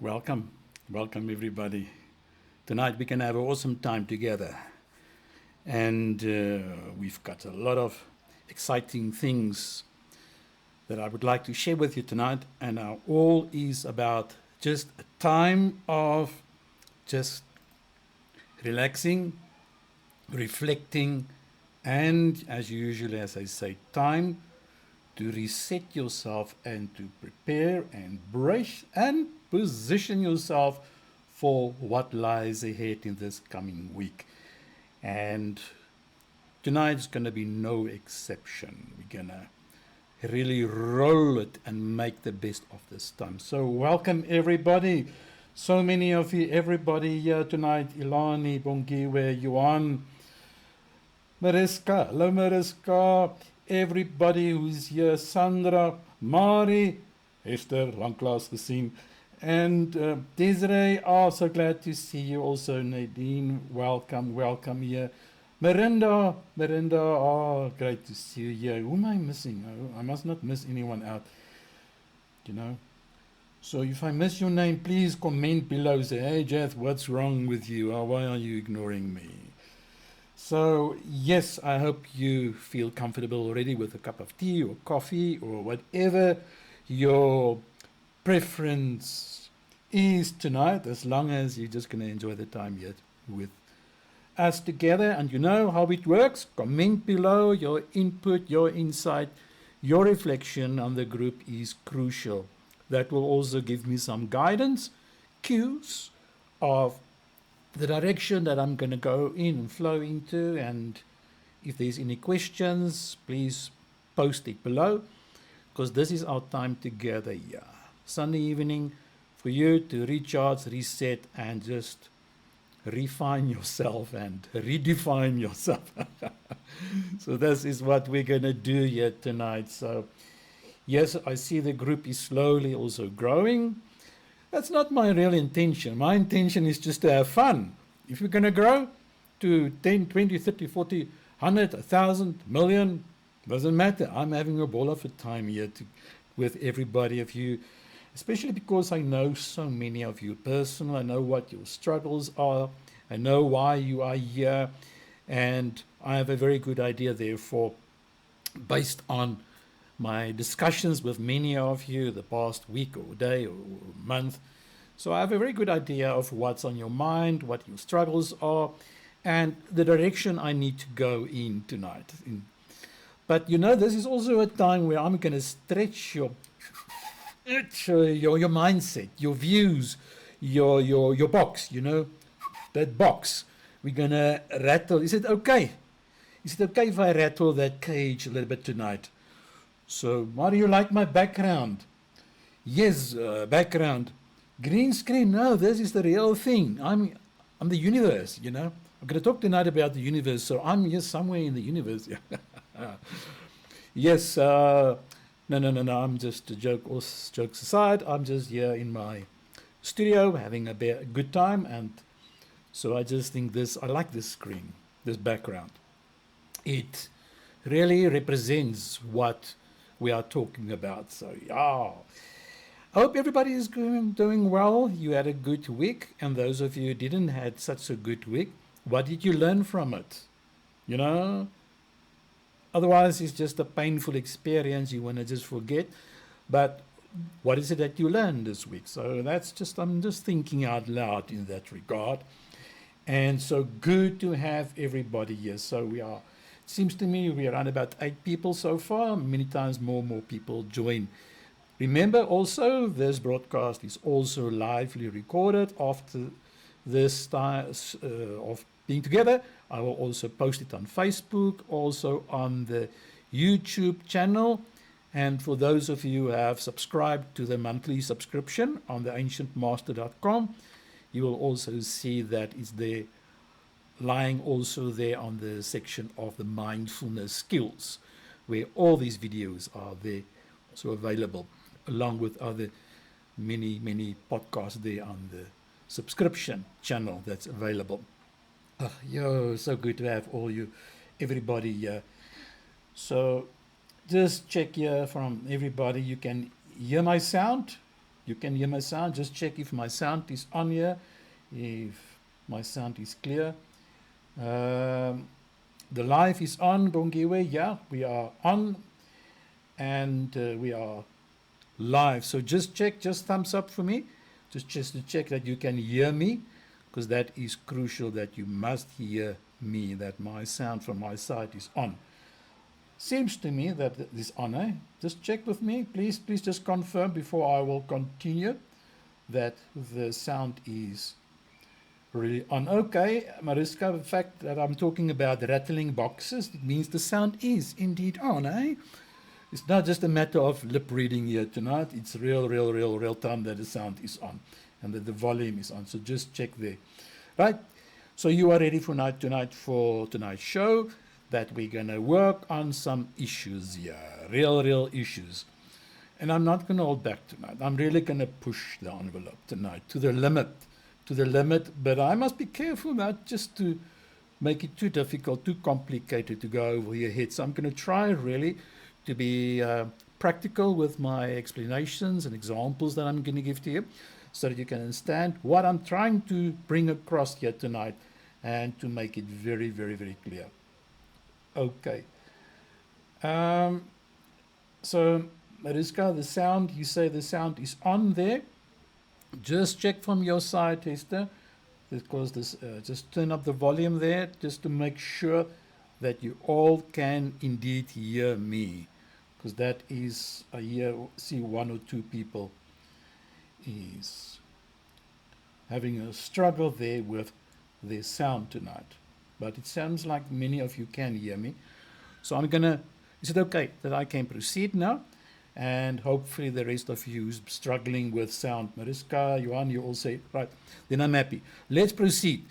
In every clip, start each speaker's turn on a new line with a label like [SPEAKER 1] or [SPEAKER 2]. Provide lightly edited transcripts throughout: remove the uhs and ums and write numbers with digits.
[SPEAKER 1] Welcome, welcome everybody. Tonight we can have an awesome time together, and we've got a lot of exciting things that I would like to share with you tonight. And our all is about just a time of just relaxing, reflecting, and as usual, as I say, time to reset yourself and to prepare and brace and position yourself for what lies ahead in this coming week. And tonight's going to be no exception. We're going to really roll it and make the best of this time. So, welcome everybody. So many of you, everybody here tonight. Ilani, Bongiwe, Yuan, Mariska, hello Mariska, everybody who's here, Sandra, Mari, Esther, long class gesien, and Desiree, so glad to see you also. Nadine, welcome here. Miranda, great to see you here. Who am I missing? I must not miss anyone out, you know. So if I miss your name, please comment below. Say, hey Jeff, what's wrong with you? Or why are you ignoring me? So, yes, I hope you feel comfortable already with a cup of tea or coffee or whatever your preference is tonight, as long as you're just going to enjoy the time yet with us together. And you know how it works. Comment below. Your input, your insight, your reflection on the group is crucial. That will also give me some guidance, cues of the direction that I'm going to go in and flow into. And if there's any questions, please post it below, because this is our time together here. Sunday evening for you to recharge, reset, and just refine yourself and redefine yourself. So this is what we're going to do here tonight. So yes, I see the group is slowly also growing. That's not my real intention. My intention is just to have fun. If we're going to grow to 10, 20, 30, 40, 100, 1,000, million, doesn't matter. I'm having a ball of a time here with everybody of you, especially because I know so many of you personally. I know what your struggles are. I know why you are here. And I have a very good idea, therefore, based on my discussions with many of you the past week or day or month. So I have a very good idea of what's on your mind, what your struggles are, and the direction I need to go in tonight. But you know, this is also a time where I'm going to stretch your mindset, your views, your box, you know, that box. We're going to rattle. Is it okay? Is it okay if I rattle that cage a little bit tonight? So, how do you like my background? Yes, background. Green screen. No, this is the real thing. I'm the universe, you know. I'm going to talk tonight about the universe, so I'm here somewhere in the universe. Yes, no. I'm just a joke. All jokes aside, I'm just here in my studio having a good time, and so I just think I like this screen, this background. It really represents what we are talking about. So, yeah. I hope everybody is doing well. You had a good week. And those of you who didn't have such a good week, what did you learn from it? You know? Otherwise, it's just a painful experience. You want to just forget. But what is it that you learned this week? So I'm just thinking out loud in that regard. And so good to have everybody here. So it seems to me we're around about 8 people so far. Many times more people join. Remember also, this broadcast is also lively recorded after this time of being together. I will also post it on Facebook, also on the YouTube channel. And for those of you who have subscribed to the monthly subscription on the ancientmaster.com, you will also see that it's there, lying also there on the section of the mindfulness skills, where all these videos are there, also available, along with other many podcasts there on the subscription channel that's available. So good to have everybody here. So just check here from everybody. You can hear my sound. You can hear my sound. Just check if my sound is on here, if my sound is clear. The live is on, Bongiwe. Yeah, we are on, and we are live. So just check, just thumbs up for me, just to check that you can hear me, because that is crucial, that you must hear me, that my sound from my side is on. Seems to me that this on, eh? Just check with me, please just confirm before I will continue that the sound is really on. Okay, Mariska, the fact that I'm talking about rattling boxes, it means the sound is indeed on, eh? It's not just a matter of lip reading here tonight. It's real time that the sound is on and that the volume is on. So just check there. Right? So you are ready for tonight for tonight's show, that we're going to work on some issues here, real issues. And I'm not going to hold back tonight. I'm really going to push the envelope tonight to the limit, but I must be careful not just to make it too difficult, too complicated to go over your head. So I'm going to try really to be practical with my explanations and examples that I'm going to give to you, so that you can understand what I'm trying to bring across here tonight, and to make it very clear. Okay. So, Mariska, the sound, you say the sound is on there. Just check from your side, Esther, because this, just turn up the volume there, just to make sure that you all can indeed hear me. Because that is, I see one or two people is having a struggle there with their sound tonight. But it sounds like many of you can hear me. So I'm going to, is it okay that I can proceed now? And hopefully the rest of you who's struggling with sound, Mariska, Johan, you all say, right, then I'm happy. Let's proceed.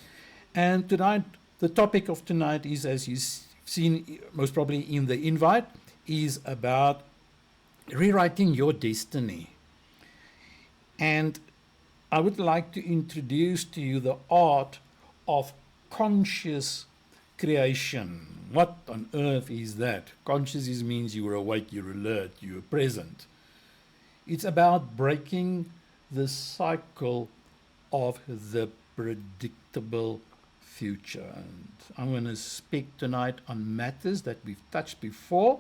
[SPEAKER 1] And tonight, the topic of tonight is, as you've seen most probably in the invite, is about rewriting your destiny. And I would like to introduce to you the art of conscious creation. What on earth is that? Conscious means you are awake, you're alert, you're present. It's about breaking the cycle of the predictable future. And I'm going to speak tonight on matters that we've touched before.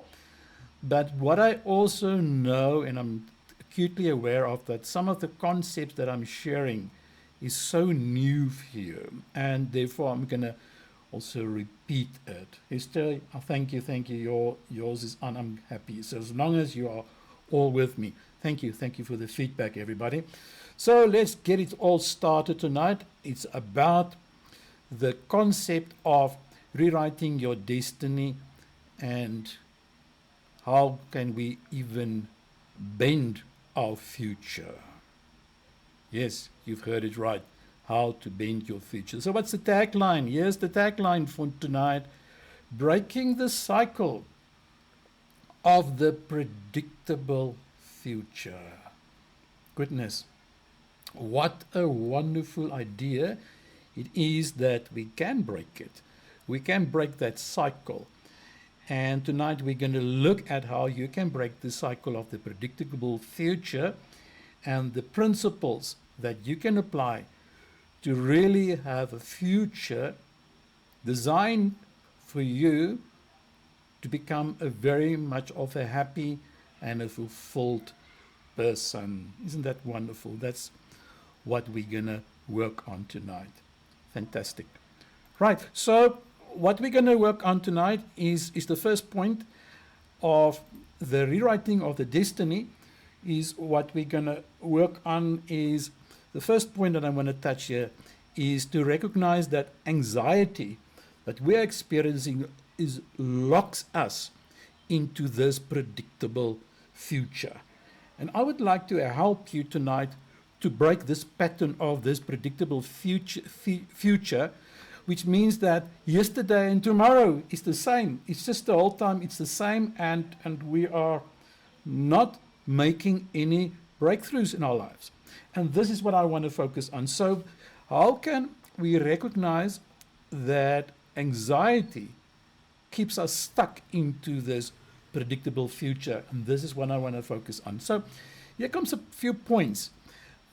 [SPEAKER 1] But what I also know, and I'm acutely aware of, that some of the concepts that I'm sharing is so new for you, and therefore I'm going to also repeat it. Esther, thank you. Yours is on. I'm happy. So as long as you are all with me, thank you for the feedback, everybody. So let's get it all started tonight. It's about the concept of rewriting your destiny, and how can we even bend our future? Yes, you've heard it right. How to bend your future. So what's the tagline? Here's the tagline for tonight. Breaking the cycle of the predictable future. Goodness, what a wonderful idea it is that we can break it. We can break that cycle. And tonight we're going to look at how you can break the cycle of the predictable future, and the principles that you can apply to really have a future designed for you to become a very much of a happy and a fulfilled person. Isn't that wonderful? That's what we're going to work on tonight. Fantastic. Right, so what we're going to work on tonight is the first point of the rewriting of the destiny. Is what we're going to work on is the first point that I want to touch here is to recognize that anxiety that we're experiencing locks us into this predictable future. And I would like to help you tonight to break this pattern of this predictable future, which means that yesterday and tomorrow is the same. It's just the whole time it's the same, and we are not making any breakthroughs in our lives. And this is what I want to focus on. So how can we recognize that anxiety keeps us stuck into this predictable future? And this is what I want to focus on. So here comes a few points.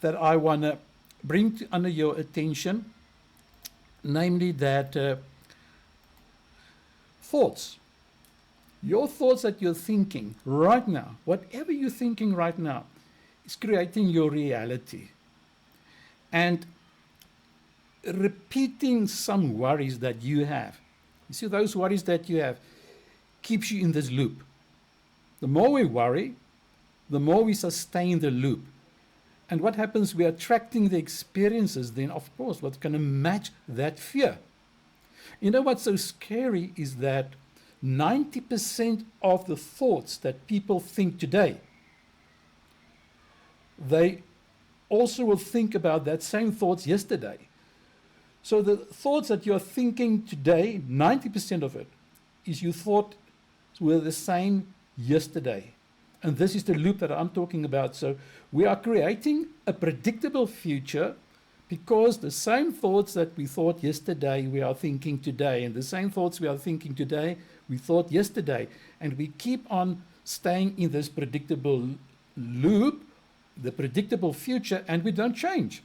[SPEAKER 1] that I want to bring under your attention, namely that thoughts, your thoughts that you're thinking right now, whatever you're thinking right now, is creating your reality. And repeating some worries that you have, you see, those worries that you have keeps you in this loop. The more we worry, the more we sustain the loop. And what happens, we're attracting the experiences then, of course, what's going to match that fear. You know what's so scary is that 90% of the thoughts that people think today, they also will think about that same thoughts yesterday. So the thoughts that you're thinking today, 90% of it, is you thought were the same yesterday. And this is the loop that I'm talking about. So we are creating a predictable future because the same thoughts that we thought yesterday, we are thinking today. And the same thoughts we are thinking today, we thought yesterday. And we keep on staying in this predictable loop, the predictable future, and we don't change.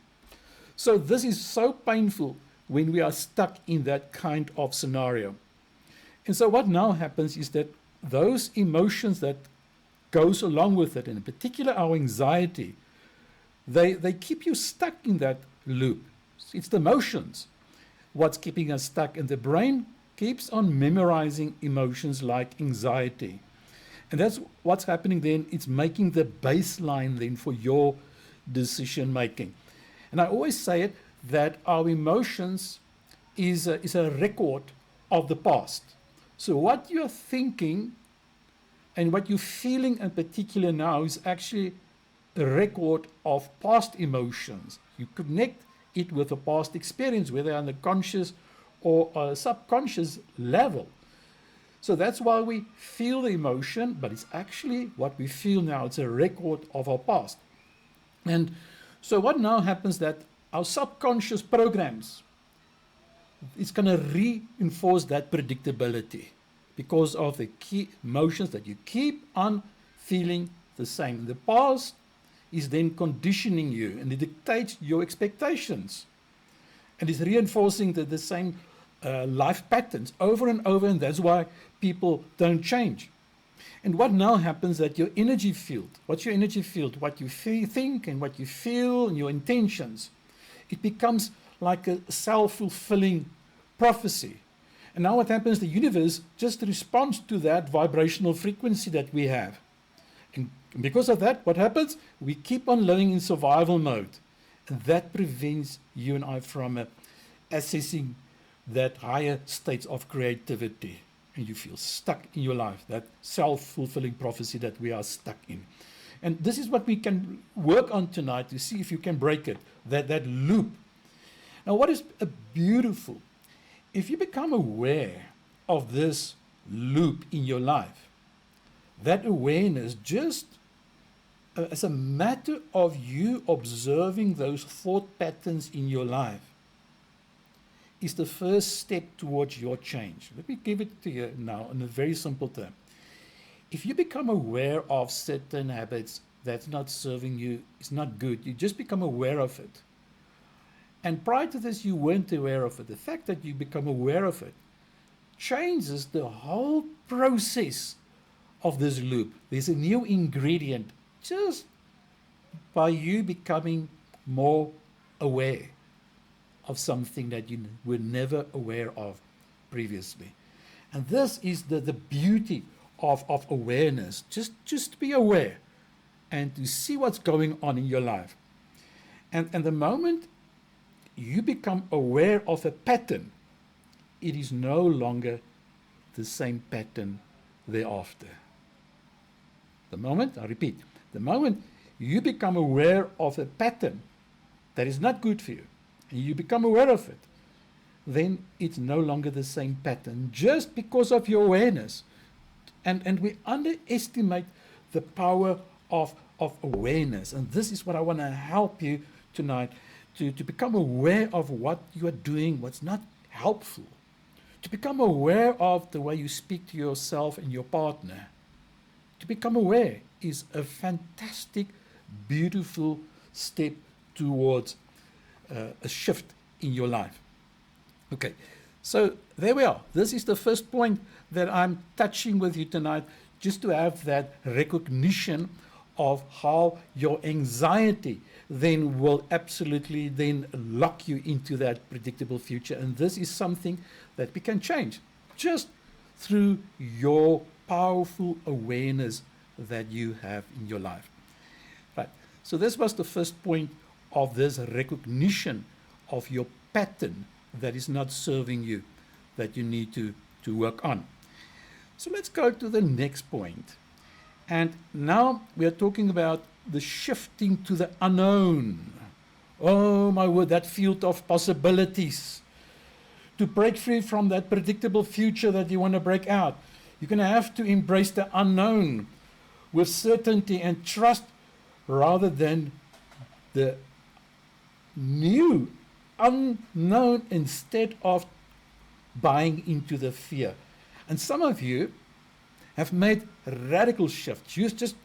[SPEAKER 1] So this is so painful when we are stuck in that kind of scenario. And so what now happens is that those emotions that goes along with it, and in particular our anxiety, they keep you stuck in that loop. It's the emotions what's keeping us stuck, and the brain keeps on memorizing emotions like anxiety. And that's what's happening then. It's making the baseline then for your decision making. And I always say it, that our emotions is a record of the past. So what you're thinking and what you're feeling in particular now is actually a record of past emotions. You connect it with a past experience, whether on the conscious or a subconscious level. So that's why we feel the emotion, but it's actually what we feel now. It's a record of our past. And so what now happens that our subconscious programs, it's going to reinforce that predictability because of the key emotions that you keep on feeling the same. The past is then conditioning you, and it dictates your expectations. And it's reinforcing the same life patterns over and over, and that's why people don't change. And what now happens that your energy field, what's your energy field? What you think and what you feel and your intentions, it becomes like a self-fulfilling prophecy. And now what happens, the universe just responds to that vibrational frequency that we have. And because of that, what happens? We keep on living in survival mode. And that prevents you and I from accessing that higher states of creativity. And you feel stuck in your life, that self-fulfilling prophecy that we are stuck in. And this is what we can work on tonight to see if you can break it, that loop. Now, what is beautiful, if you become aware of this loop in your life, that awareness just as a matter of you observing those thought patterns in your life is the first step towards your change. Let me give it to you now in a very simple term. If you become aware of certain habits that's not serving you, it's not good, you just become aware of it. And prior to this, you weren't aware of it. The fact that you become aware of it changes the whole process of this loop. There's a new ingredient just by you becoming more aware of something that you were never aware of previously. And this is the beauty of awareness. Just be aware and to see what's going on in your life. And the moment you become aware of a pattern, it is no longer the same pattern thereafter. The moment, I repeat, the moment you become aware of a pattern that is not good for you, and you become aware of it, then it's no longer the same pattern just because of your awareness. And we underestimate the power of awareness. And this is what I want to help you tonight, to become aware of what you are doing, what's not helpful. To become aware of the way you speak to yourself and your partner. To become aware is a fantastic, beautiful step towards a shift in your life. Okay, so there we are. This is the first point that I'm touching with you tonight, just to have that recognition of how your anxiety then will absolutely then lock you into that predictable future. And this is something that we can change just through your powerful awareness that you have in your life. Right. So this was the first point of this recognition of your pattern that is not serving you, that you need to work on. So let's go to the next point. And now we are talking about the shifting to the unknown. Oh my word, that field of possibilities. To break free from that predictable future that you want to break out, you're going to have to embrace the unknown with certainty and trust rather than the new unknown, instead of buying into the fear. And some of you have made radical shifts. You just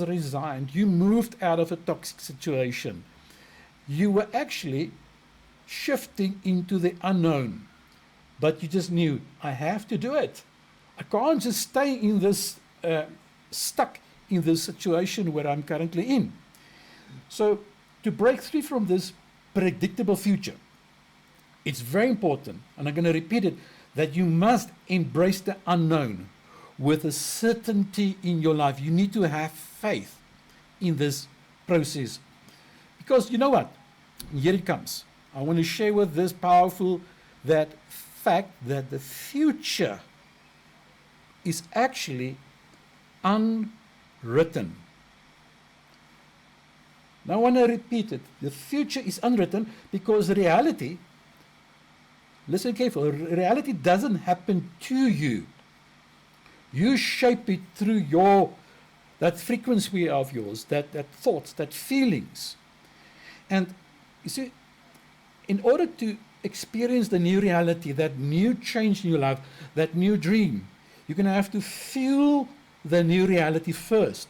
[SPEAKER 1] resigned. You moved out of a toxic situation. You were actually shifting into the unknown, but you just knew, I have to do it. I can't just stay in this, stuck in this situation where I'm currently in. So to break free from this predictable future, it's very important, and I'm going to repeat it, that you must embrace the unknown with a certainty in your life. You need to have faith in this process. Because you know what? Here it comes. I want to share with this powerful that fact that the future is actually unwritten. Now I want to repeat it. The future is unwritten because reality, listen carefully, reality doesn't happen to you. You shape it through that frequency of yours, that thoughts, that feelings. And you see, in order to experience the new reality, that new change in your life, that new dream, you're going to have to feel the new reality first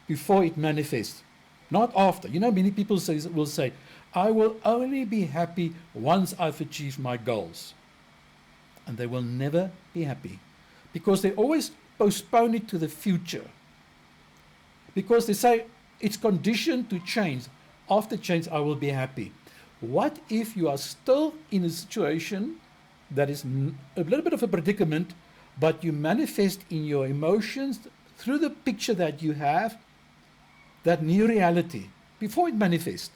[SPEAKER 1] before it manifests, not after. You know, many people will say, I will only be happy once I've achieved my goals. And they will never be happy because they always postpone it to the future. Because they say, it's conditioned to change. After change, I will be happy. What if you are still in a situation that is a little bit of a predicament, but you manifest in your emotions through the picture that you have, that new reality, before it manifests,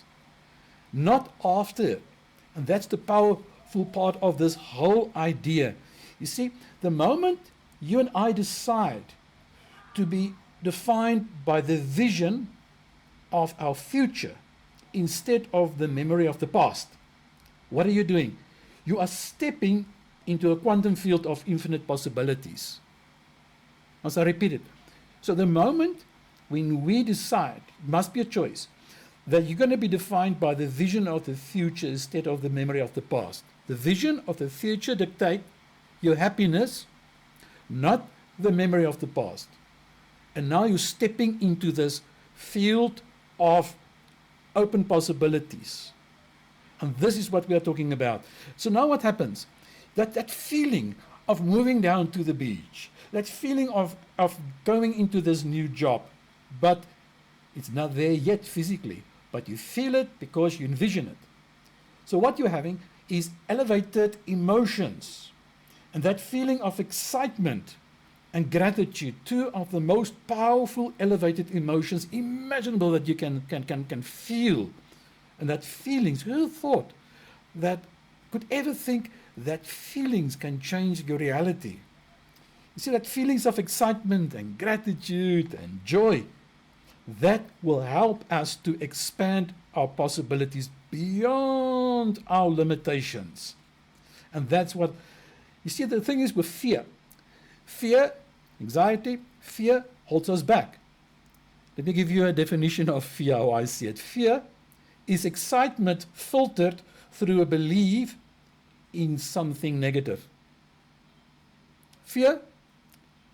[SPEAKER 1] not after. And that's the powerful part of this whole idea. You see, the moment you and I decide to be defined by the vision of our future instead of the memory of the past, what are you doing? You are stepping into a quantum field of infinite possibilities. As I repeat it. So the moment when we decide, it must be a choice, that you're going to be defined by the vision of the future instead of the memory of the past. The vision of the future dictates your happiness, not the memory of the past. And now you're stepping into this field of open possibilities. And this is what we are talking about. So now what happens? That feeling of moving down to the beach, that feeling of going into this new job, but it's not there yet physically, but you feel it because you envision it. So what you're having is elevated emotions. And that feeling of excitement and gratitude, two of the most powerful elevated emotions imaginable that you can feel. And that feelings, who thought that could ever think that feelings can change your reality? You see, that feelings of excitement and gratitude and joy, that will help us to expand our possibilities beyond our limitations. And that's what, you see, the thing is with fear. Fear, anxiety, fear holds us back. Let me give you a definition of fear, how I see it. Fear is excitement filtered through a belief in something negative. Fear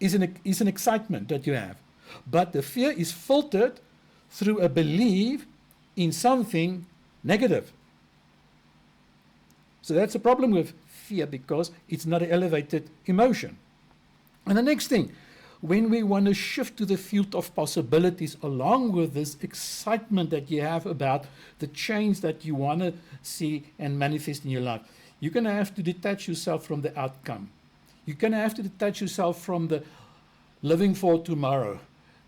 [SPEAKER 1] is an excitement that you have, but the fear is filtered through a belief in something negative. So that's a problem with fear, because it's not an elevated emotion. And the next thing, when we want to shift to the field of possibilities, along with this excitement that you have about the change that you want to see and manifest in your life, you're going to have to detach yourself from the outcome. You're going to have to detach yourself from the living for tomorrow.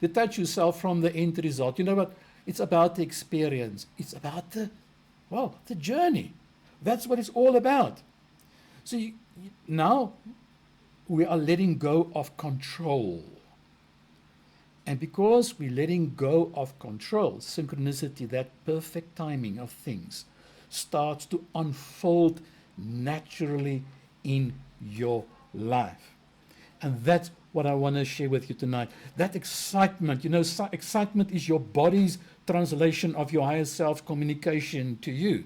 [SPEAKER 1] Detach yourself from the end result. You know what? It's about the experience. It's about the journey. That's what it's all about. So now we are letting go of control. And because we're letting go of control, synchronicity, that perfect timing of things, starts to unfold naturally in your life. And that's what I want to share with you tonight. That excitement, excitement is your body's translation of your higher self's communication to you.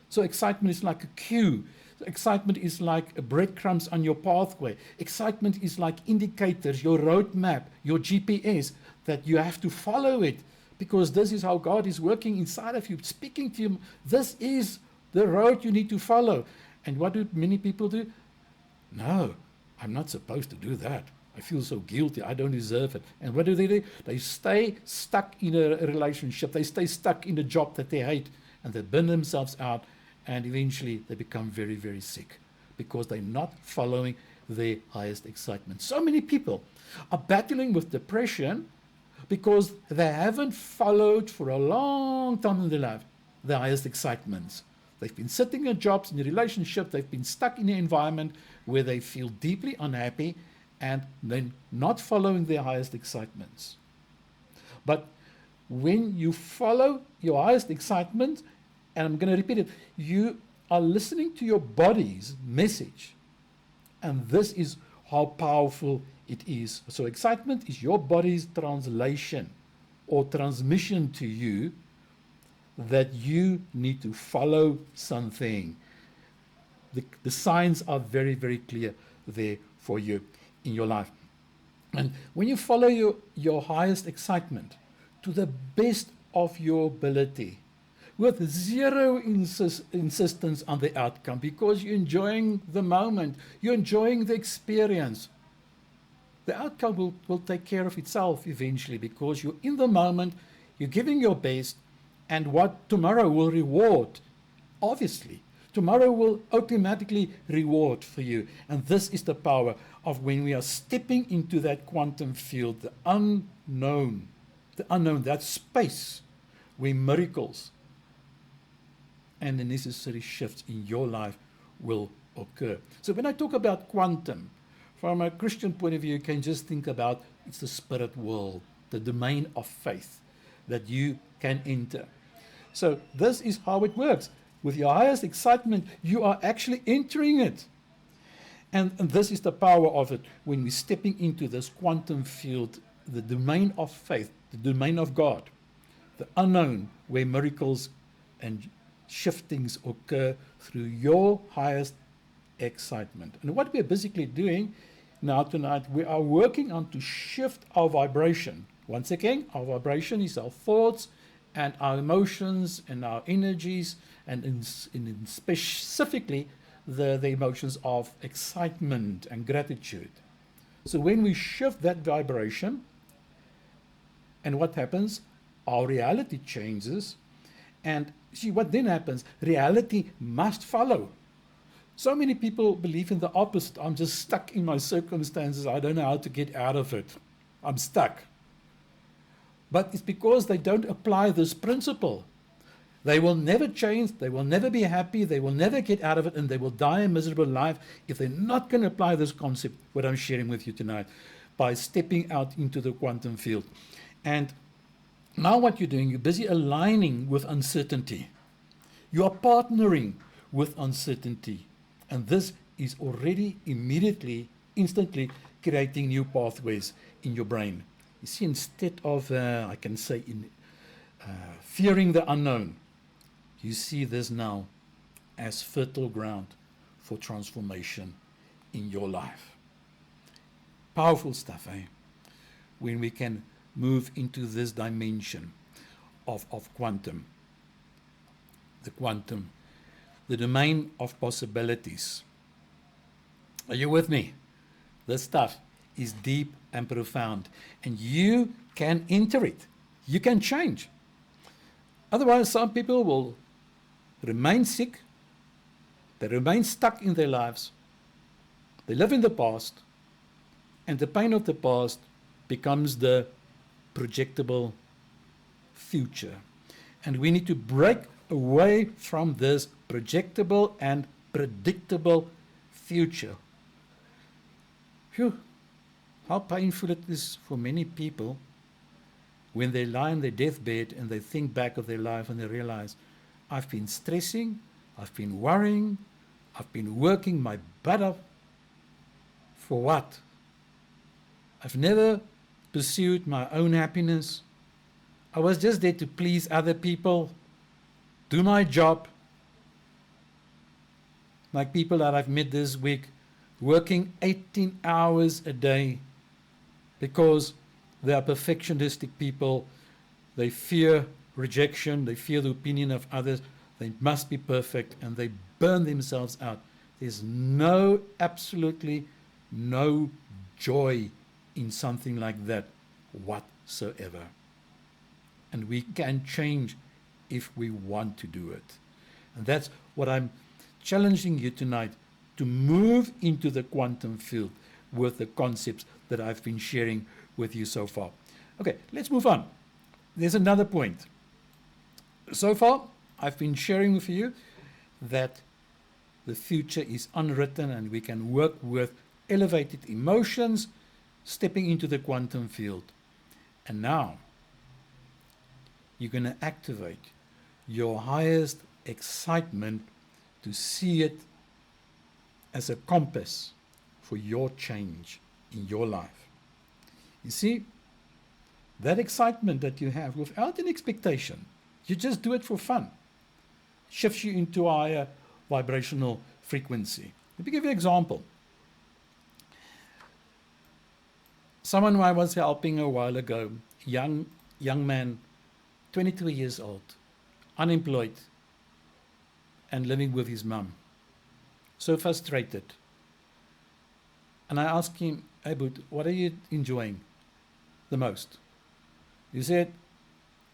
[SPEAKER 1] So excitement is like a cue. Excitement is like breadcrumbs on your pathway. Excitement is like indicators, your roadmap, your GPS, that you have to follow it, because this is how God is working inside of you, speaking to you. This is the road you need to follow. And what do many people do? No, I'm not supposed to do that. I feel so guilty. I don't deserve it. And what do? They stay stuck in a relationship. They stay stuck in a job that they hate, and they burn themselves out. And eventually they become very, very sick, because they're not following their highest excitement. So many people are battling with depression because they haven't followed for a long time in their life the highest excitements. They've been sitting in jobs, in a relationship, they've been stuck in an environment where they feel deeply unhappy, and then not following their highest excitements. But when you follow your highest excitement, and I'm going to repeat it, you are listening to your body's message. And this is how powerful it is. So excitement is your body's translation or transmission to you that you need to follow something. The signs are very, very clear there for you in your life. And when you follow your highest excitement to the best of your ability, with zero insistence on the outcome, because you're enjoying the moment, you're enjoying the experience, the outcome will take care of itself eventually, because you're in the moment, you're giving your best, and what tomorrow will reward, obviously. Tomorrow will automatically reward for you. And this is the power of when we are stepping into that quantum field, the unknown, that space where miracles and the necessary shifts in your life will occur. So when I talk about quantum, from a Christian point of view, you can just think about it's the spirit world, the domain of faith that you can enter. So this is how it works. With your highest excitement, you are actually entering it. And this is the power of it when we're stepping into this quantum field, the domain of faith, the domain of God, the unknown, where miracles and shiftings occur through your highest excitement. And what we're basically doing now tonight, we are working on to shift our vibration. Once again, our vibration is our thoughts and our emotions and our energies, and in specifically the emotions of excitement and gratitude. So when we shift that vibration, and what happens? Our reality changes. And see what then happens? Reality must follow. So many people believe in the opposite. I'm just stuck in my circumstances. I don't know how to get out of it. I'm stuck. But it's because they don't apply this principle. They will never change. They will never be happy. They will never get out of it. And they will die a miserable life if they're not going to apply this concept, what I'm sharing with you tonight, by stepping out into the quantum field. And now what you're doing, you're busy aligning with uncertainty. You are partnering with uncertainty. And this is already immediately, instantly creating new pathways in your brain. You see, instead of, I can say, fearing the unknown, you see this now as fertile ground for transformation in your life. Powerful stuff, eh? When we can move into this dimension of quantum. the quantum, the domain of possibilities. Are you with me? This stuff is deep and profound, and you can enter it. You can change. Otherwise, some people will remain sick, they remain stuck in their lives, they live in the past, and the pain of the past becomes the projectable future. And we need to break away from this projectable and predictable future. Phew, how painful it is for many people when they lie on their deathbed and they think back of their life and they realize, I've been stressing, I've been worrying, I've been working my butt off. For what? I've never pursued my own happiness. I was just there to please other people, do my job. Like people that I've met this week, working 18 hours a day because they are perfectionistic people. They fear rejection, they fear the opinion of others. They must be perfect, and they burn themselves out. There's absolutely no joy in something like that whatsoever. And we can change if we want to do it. And that's what I'm challenging you tonight, to move into the quantum field with the concepts that I've been sharing with you so far. Okay, let's move on. There's another point. So far, I've been sharing with you that the future is unwritten and we can work with elevated emotions, stepping into the quantum field. And now, you're going to activate your highest excitement to see it as a compass for your change in your life. You see, that excitement that you have without an expectation, you just do it for fun, shifts you into a higher vibrational frequency. Let me give you an example. Someone who I was helping a while ago, young man, 22 years old, unemployed, and living with his mum. So frustrated. And I asked him, hey, Boot, what are you enjoying the most? He said,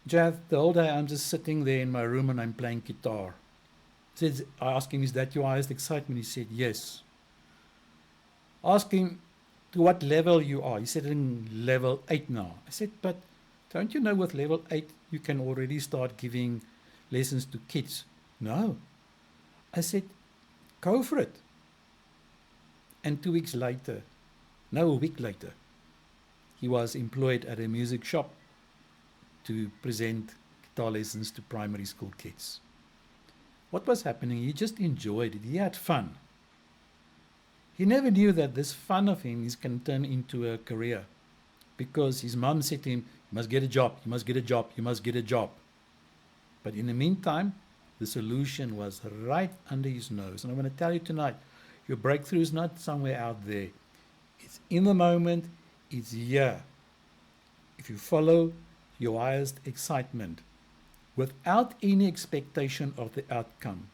[SPEAKER 1] Jav, the whole day I'm just sitting there in my room and I'm playing guitar. I asked him, is that your highest excitement? He said, yes. Asked him to what level you are. He said, in level 8 now. I said, but don't you know with level 8 you can already start giving lessons to kids? No. I said, go for it. And 2 weeks later, no, a week later, he was employed at a music shop to present guitar lessons to primary school kids. What was happening? He just enjoyed it. He had fun. He never knew that this fun of him can turn into a career, because his mom said to him, you must get a job, you must get a job, you must get a job. But in the meantime, the solution was right under his nose. And I'm going to tell you tonight, your breakthrough is not somewhere out there. It's in the moment, it's here. If you follow your highest excitement without any expectation of the outcome,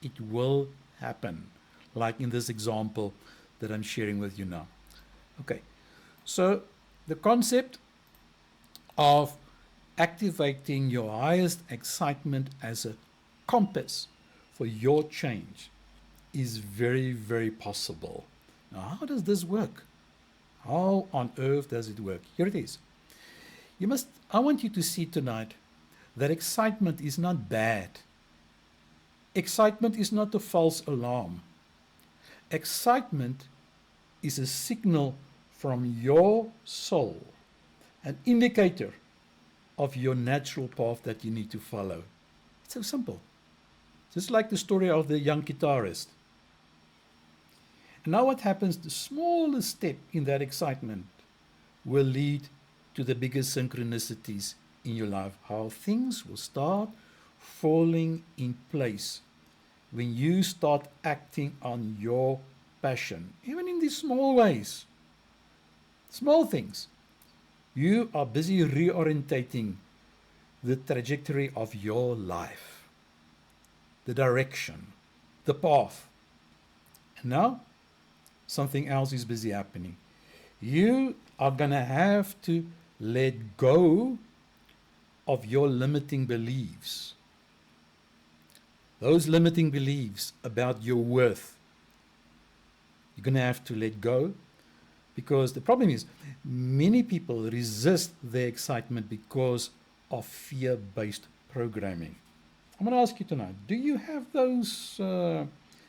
[SPEAKER 1] it will happen, like in this example that I'm sharing with you now. Okay, so the concept of activating your highest excitement as a compass for your change is very, very possible. Now, how does this work? How on earth does it work? Here it is. I want you to see tonight that excitement is not bad. Excitement is not a false alarm. Excitement is a signal from your soul, an indicator of your natural path that you need to follow. It's so simple. Just like the story of the young guitarist. And now what happens, the smallest step in that excitement will lead to the biggest synchronicities in your life. How things will start falling in place when you start acting on your passion, even in these small ways, small things. You are busy reorientating the trajectory of your life. the direction, the path. And now, something else is busy happening. You are going to have to let go of your limiting beliefs. Those limiting beliefs about your worth, you're going to have to let go, because the problem is many people resist their excitement because of fear-based programming. I'm going to ask you tonight, do you have those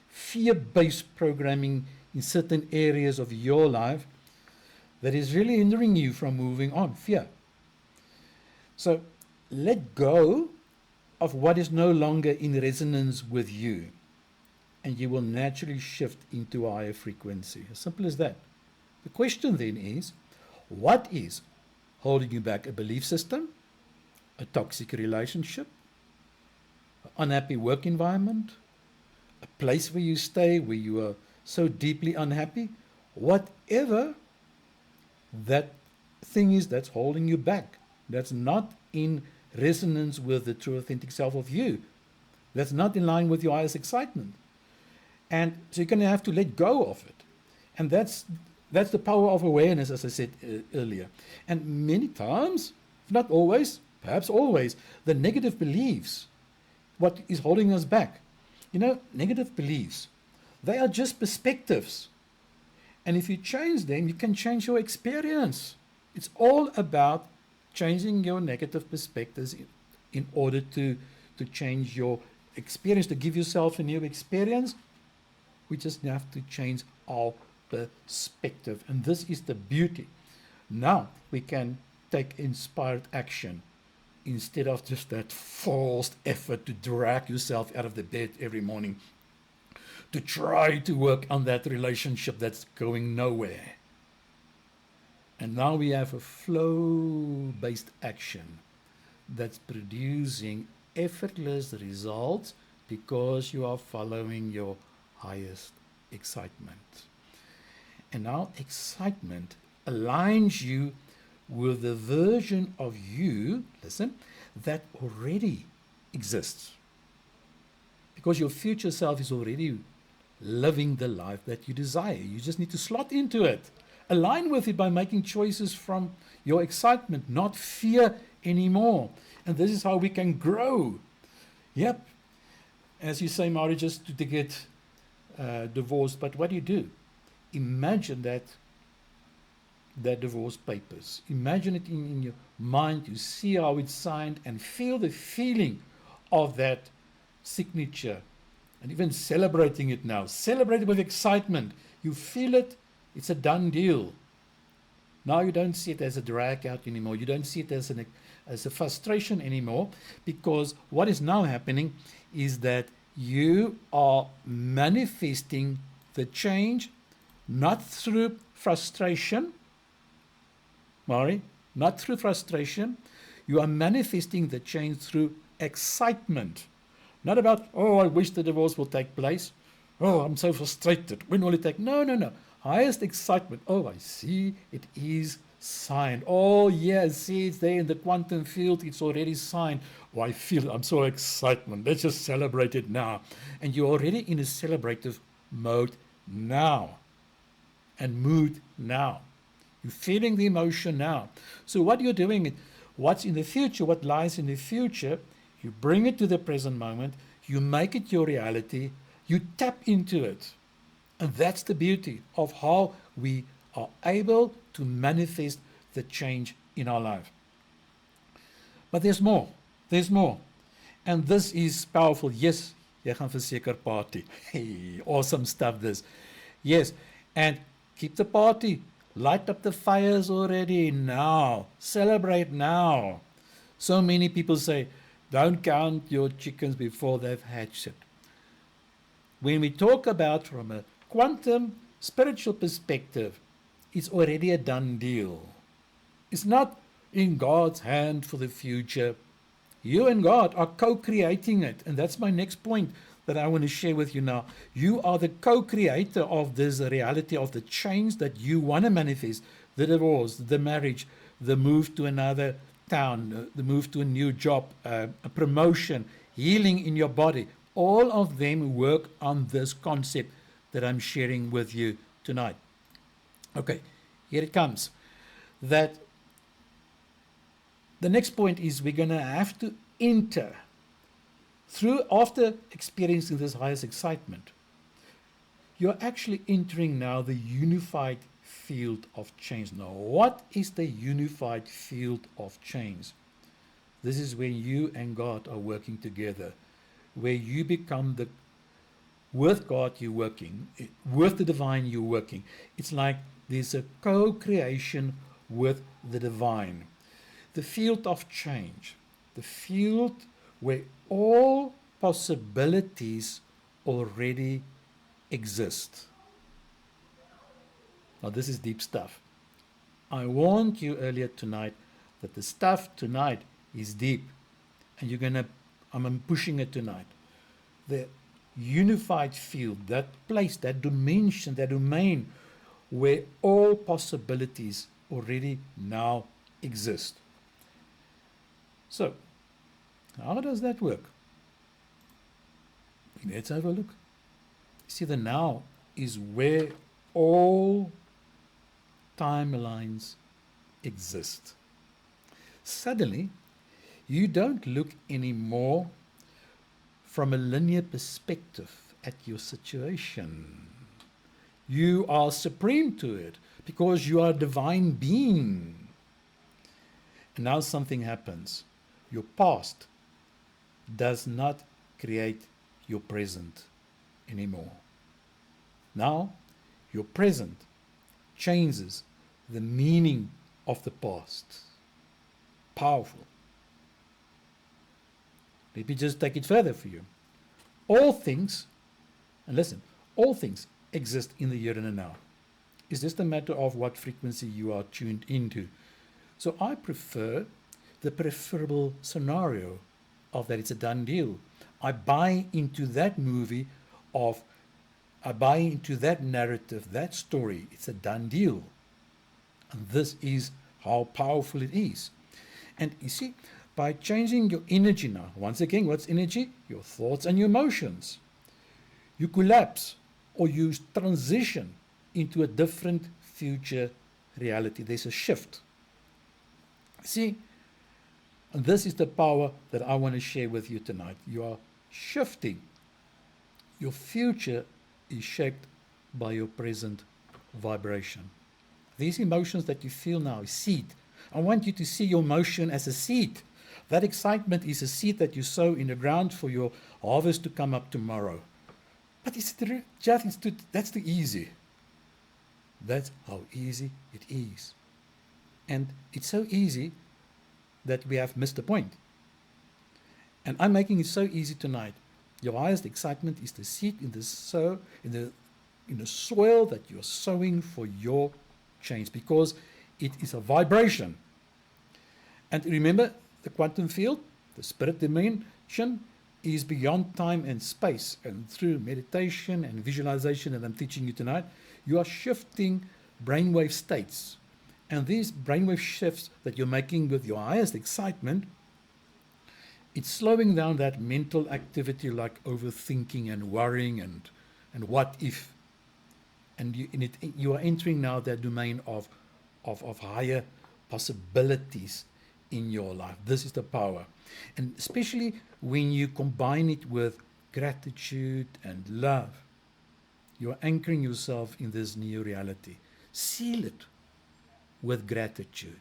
[SPEAKER 1] fear-based programming in certain areas of your life that is really hindering you from moving on? Fear. So let go of what is no longer in resonance with you, and you will naturally shift into a higher frequency. As simple as that. The question then is, what is holding you back? A belief system? A toxic relationship? An unhappy work environment? A place where you stay where you are so deeply unhappy? Whatever that thing is that's holding you back, that's not in resonance with the true authentic self of you, that's not in line with your highest excitement. And so you're going to have to let go of it. And that's the power of awareness, as I said earlier. And many times, if not always, perhaps always, the negative beliefs, what is holding us back. You know, negative beliefs, they are just perspectives. And if you change them, you can change your experience. It's all about changing your negative perspectives in order to change your experience, to give yourself a new experience. We just have to change our perspective. And this is the beauty. Now we can take inspired action instead of just that forced effort to drag yourself out of the bed every morning to try to work on that relationship that's going nowhere. And now we have a flow-based action that's producing effortless results because you are following your highest excitement. And now excitement aligns you with the version of you, listen, that already exists. Because your future self is already living the life that you desire. You just need to slot into it. Align with it by making choices from your excitement, not fear anymore. And this is how we can grow. Yep. As you say, marriages to get divorced, but what do? Imagine that divorce papers. Imagine it in your mind. You see how it's signed and feel the feeling of that signature. And even celebrating it now. Celebrate it with excitement. You feel it. It's a done deal. Now you don't see it as a drag out anymore. You don't see it as a frustration anymore, because what is now happening is that you are manifesting the change not through frustration, Mari, not through frustration. You are manifesting the change through excitement. Not about, oh, I wish the divorce will take place. Oh, I'm so frustrated. When will it take? No. Highest excitement. Oh, I see it is signed. Oh, yeah, see it's there in the quantum field. It's already signed. Oh, I feel it. I'm so excited. Let's just celebrate it now. And you're already in a celebrative mode now. And mood now. You're feeling the emotion now. So what you're doing, what's in the future, what lies in the future, you bring it to the present moment, you make it your reality, you tap into it. And that's the beauty of how we are able to manifest the change in our life. But there's more. There's more. And this is powerful. Yes, jy gaan verseker party. Hey, awesome stuff this. Yes, and keep the party. Light up the fires already now. Celebrate now. So many people say, don't count your chickens before they've hatched it. When we talk about from a quantum spiritual perspective, it's already a done deal. It's not in God's hand for the future. You and God are co-creating it. And that's my next point that I want to share with you now. You are the co-creator of this reality, of the change that you want to manifest. The divorce, the marriage, the move to another town, the move to a new job, a promotion, healing in your body. All of them work on this concept that I'm sharing with you tonight. Okay, here it comes. That the next point is we're going to have to enter through, after experiencing this highest excitement, you're actually entering now the unified field of change. Now, what is the unified field of change? This is when you and God are working together, where you become the, with God you're working, with the divine you're working. It's like there's a co-creation with the divine. The field of change, the field where all possibilities already exist. Now, this is deep stuff. I warned you earlier tonight that the stuff tonight is deep, and I'm pushing it tonight. The unified field, that place, that dimension, that domain where all possibilities already now exist. So, how does that work? Let's have a look. See, the now is where all timelines exist. Suddenly, you don't look anymore from a linear perspective at your situation. You are supreme to it because you are a divine being. And now something happens. Your past does not create your present anymore. Now, your present changes the meaning of the past. Powerful. Let me just take it further for you. All things, and listen, all things exist in the here and the now. It's just a matter of what frequency you are tuned into. So I prefer the preferable scenario of that it's a done deal. I buy into that movie of, I buy into that narrative, that story. It's a done deal. And this is how powerful it is. And you see, by changing your energy now, once again, what's energy? Your thoughts and your emotions. You collapse or you transition into a different future reality. There's a shift. See, and this is the power that I want to share with you tonight. You are shifting. Your future is shaped by your present vibration. These emotions that you feel now is seed. I want you to see your emotion as a seed. That excitement is a seed that you sow in the ground for your harvest to come up tomorrow. But it's that's too easy. That's how easy it is. And it's so easy that we have missed the point. And I'm making it so easy tonight. Your highest excitement is the seed in the soil that you're sowing for your change, because it is a vibration. And remember, the quantum field, the spirit dimension, is beyond time and space. And through meditation and visualization that I'm teaching you tonight, you are shifting brainwave states. And these brainwave shifts that you're making with your highest excitement, it's slowing down that mental activity like overthinking and worrying and what if. And you are entering now that domain of higher possibilities in your life. This is the power. And especially when you combine it with gratitude and love, you're anchoring yourself in this new reality. Seal it with gratitude.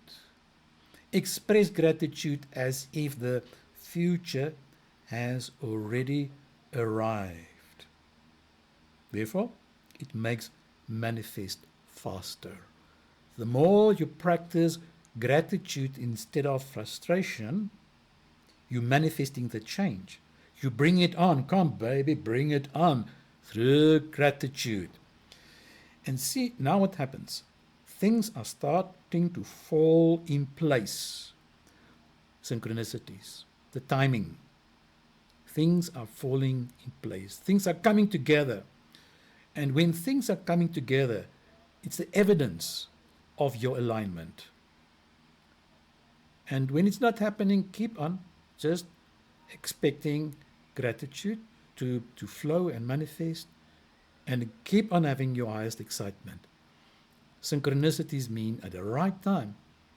[SPEAKER 1] Express gratitude as if the future has already arrived. Therefore, it makes manifest faster. The more you practice gratitude instead of frustration, you're manifesting the change. You bring it on. Come, baby, bring it on through gratitude. And see, now what happens? Things are starting to fall in place. Synchronicities, the timing. Things are falling in place. Things are coming together. And when things are coming together, it's the evidence of your alignment. And when it's not happening, keep on just expecting gratitude, to flow and manifest and keep on having your highest excitement. Synchronicities mean at the right time,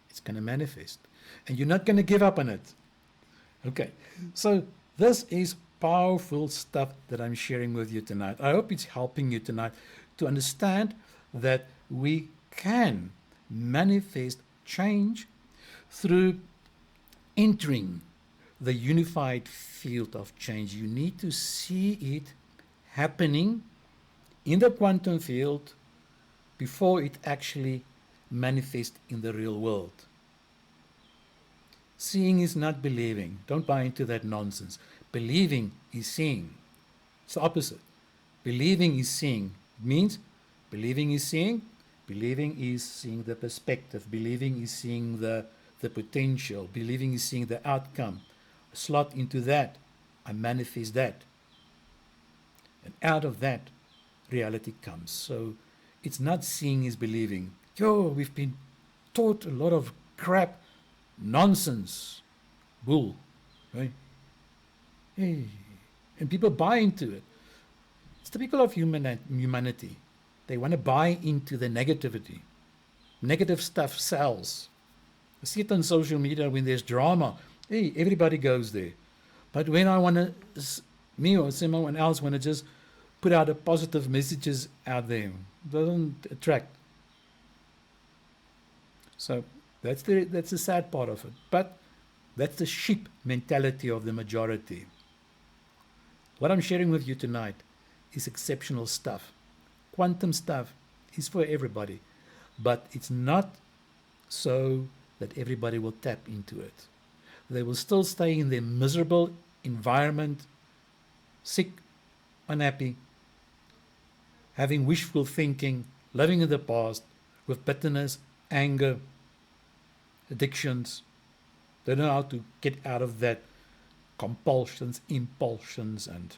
[SPEAKER 1] it's going to manifest. And you're not going to give up on it. Okay, so this is powerful stuff that I'm sharing with you tonight. I hope it's helping you tonight to understand that we can manifest change through entering the unified field of change. You need to see it happening in the quantum field before it actually manifests in the real world. Seeing is not believing. Don't buy into that nonsense. Believing is seeing. It's the opposite. Believing is seeing. It means believing is seeing. Believing is seeing the perspective. Believing is seeing the potential. Believing is seeing the outcome. I slot into that. I manifest that. And out of that, reality comes. So it's not seeing is believing. We've been taught a lot of crap, nonsense, bull, right? Hey. And people buy into it. It's typical of humanity. They want to buy into the negativity. Negative stuff sells. I see it on social media when there's drama. Hey, everybody goes there. But when I want to, me or someone else want to just put out a positive messages out there, it doesn't attract. So that's the sad part of it. But that's the sheep mentality of the majority. What I'm sharing with you tonight is exceptional stuff. Quantum stuff is for everybody, but it's not so that everybody will tap into it. They will still stay in their miserable environment, sick, unhappy, having wishful thinking, living in the past with bitterness, anger, addictions. They don't know how to get out of that compulsions, impulsions, and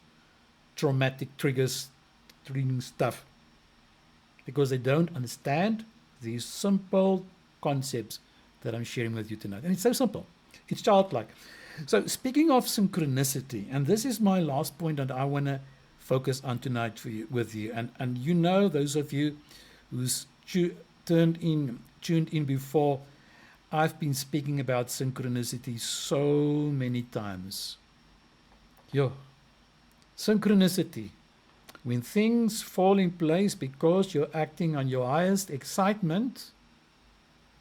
[SPEAKER 1] traumatic triggers, triggering stuff, because they don't understand these simple concepts that I'm sharing with you tonight. And it's so simple. It's childlike. So speaking of synchronicity, and this is my last point that I want to focus on tonight with you. And you know, those of you who's tuned in before, I've been speaking about synchronicity so many times. Synchronicity. When things fall in place because you're acting on your highest excitement,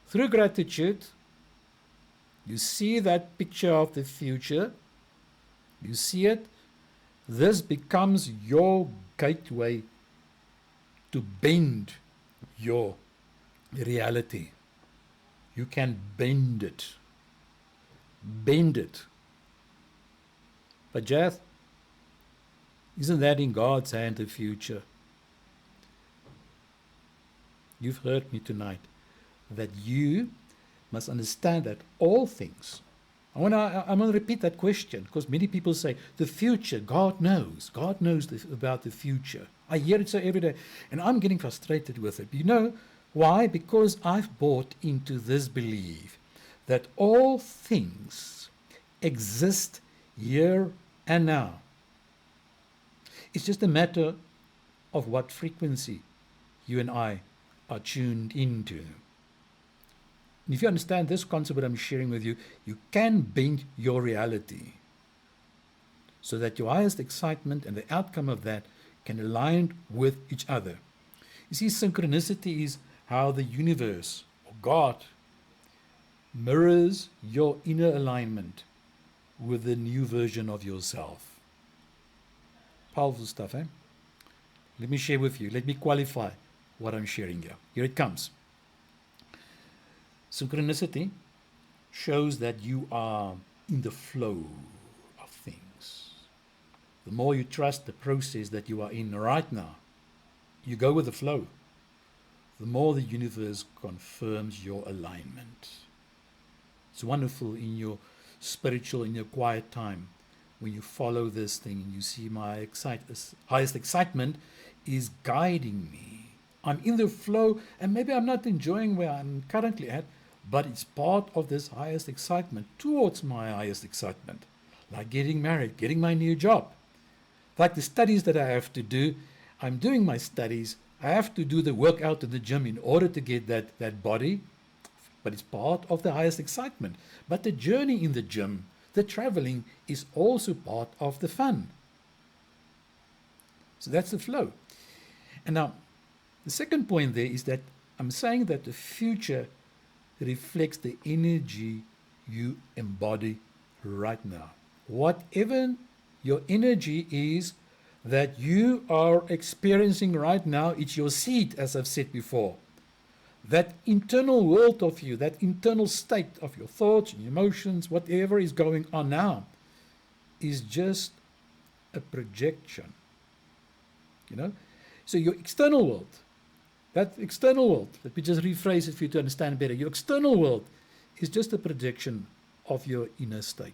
[SPEAKER 1] through gratitude, you see that picture of the future, you see it, this becomes your gateway to bend your reality. You can bend it. Bend it. But Jath, isn't that in God's hand, the future? You've heard me tonight that you must understand that all things. I'm going to repeat that question, because many people say, the future, God knows. God knows about the future. I hear it so every day, and I'm getting frustrated with it. You know why? Because I've bought into this belief that all things exist here and now. It's just a matter of what frequency you and I are tuned into. And if you understand this concept that I'm sharing with you, you can bend your reality so that your highest excitement and the outcome of that can align with each other. You see, synchronicity is how the universe, or God, mirrors your inner alignment with the new version of yourself. Powerful stuff, eh? Let me share with you. Let me qualify what I'm sharing here. Here it comes. Synchronicity shows that you are in the flow of things. The more you trust the process that you are in right now, you go with the flow, the more the universe confirms your alignment. It's wonderful in your spiritual, in your quiet time, when you follow this thing and you see my highest excitement is guiding me. I'm in the flow, and maybe I'm not enjoying where I'm currently at, but it's part of this highest excitement towards my highest excitement, like getting married, getting my new job, Like the studies that I have to do, I'm doing my studies. I have to do the workout in the gym in order to get that body, but it's part of the highest excitement. But the journey in the gym, the traveling, is also part of the fun. So that's the flow. And now, the second point there is that I'm saying that the future reflects the energy you embody right now. Whatever your energy is that you are experiencing right now, it's your seed, as I've said before. That internal world of you, that internal state of your thoughts and emotions, whatever is going on now, is just a projection. You know? So your external world, that external world, let me just rephrase it for you to understand better. Your external world is just a projection of your inner state.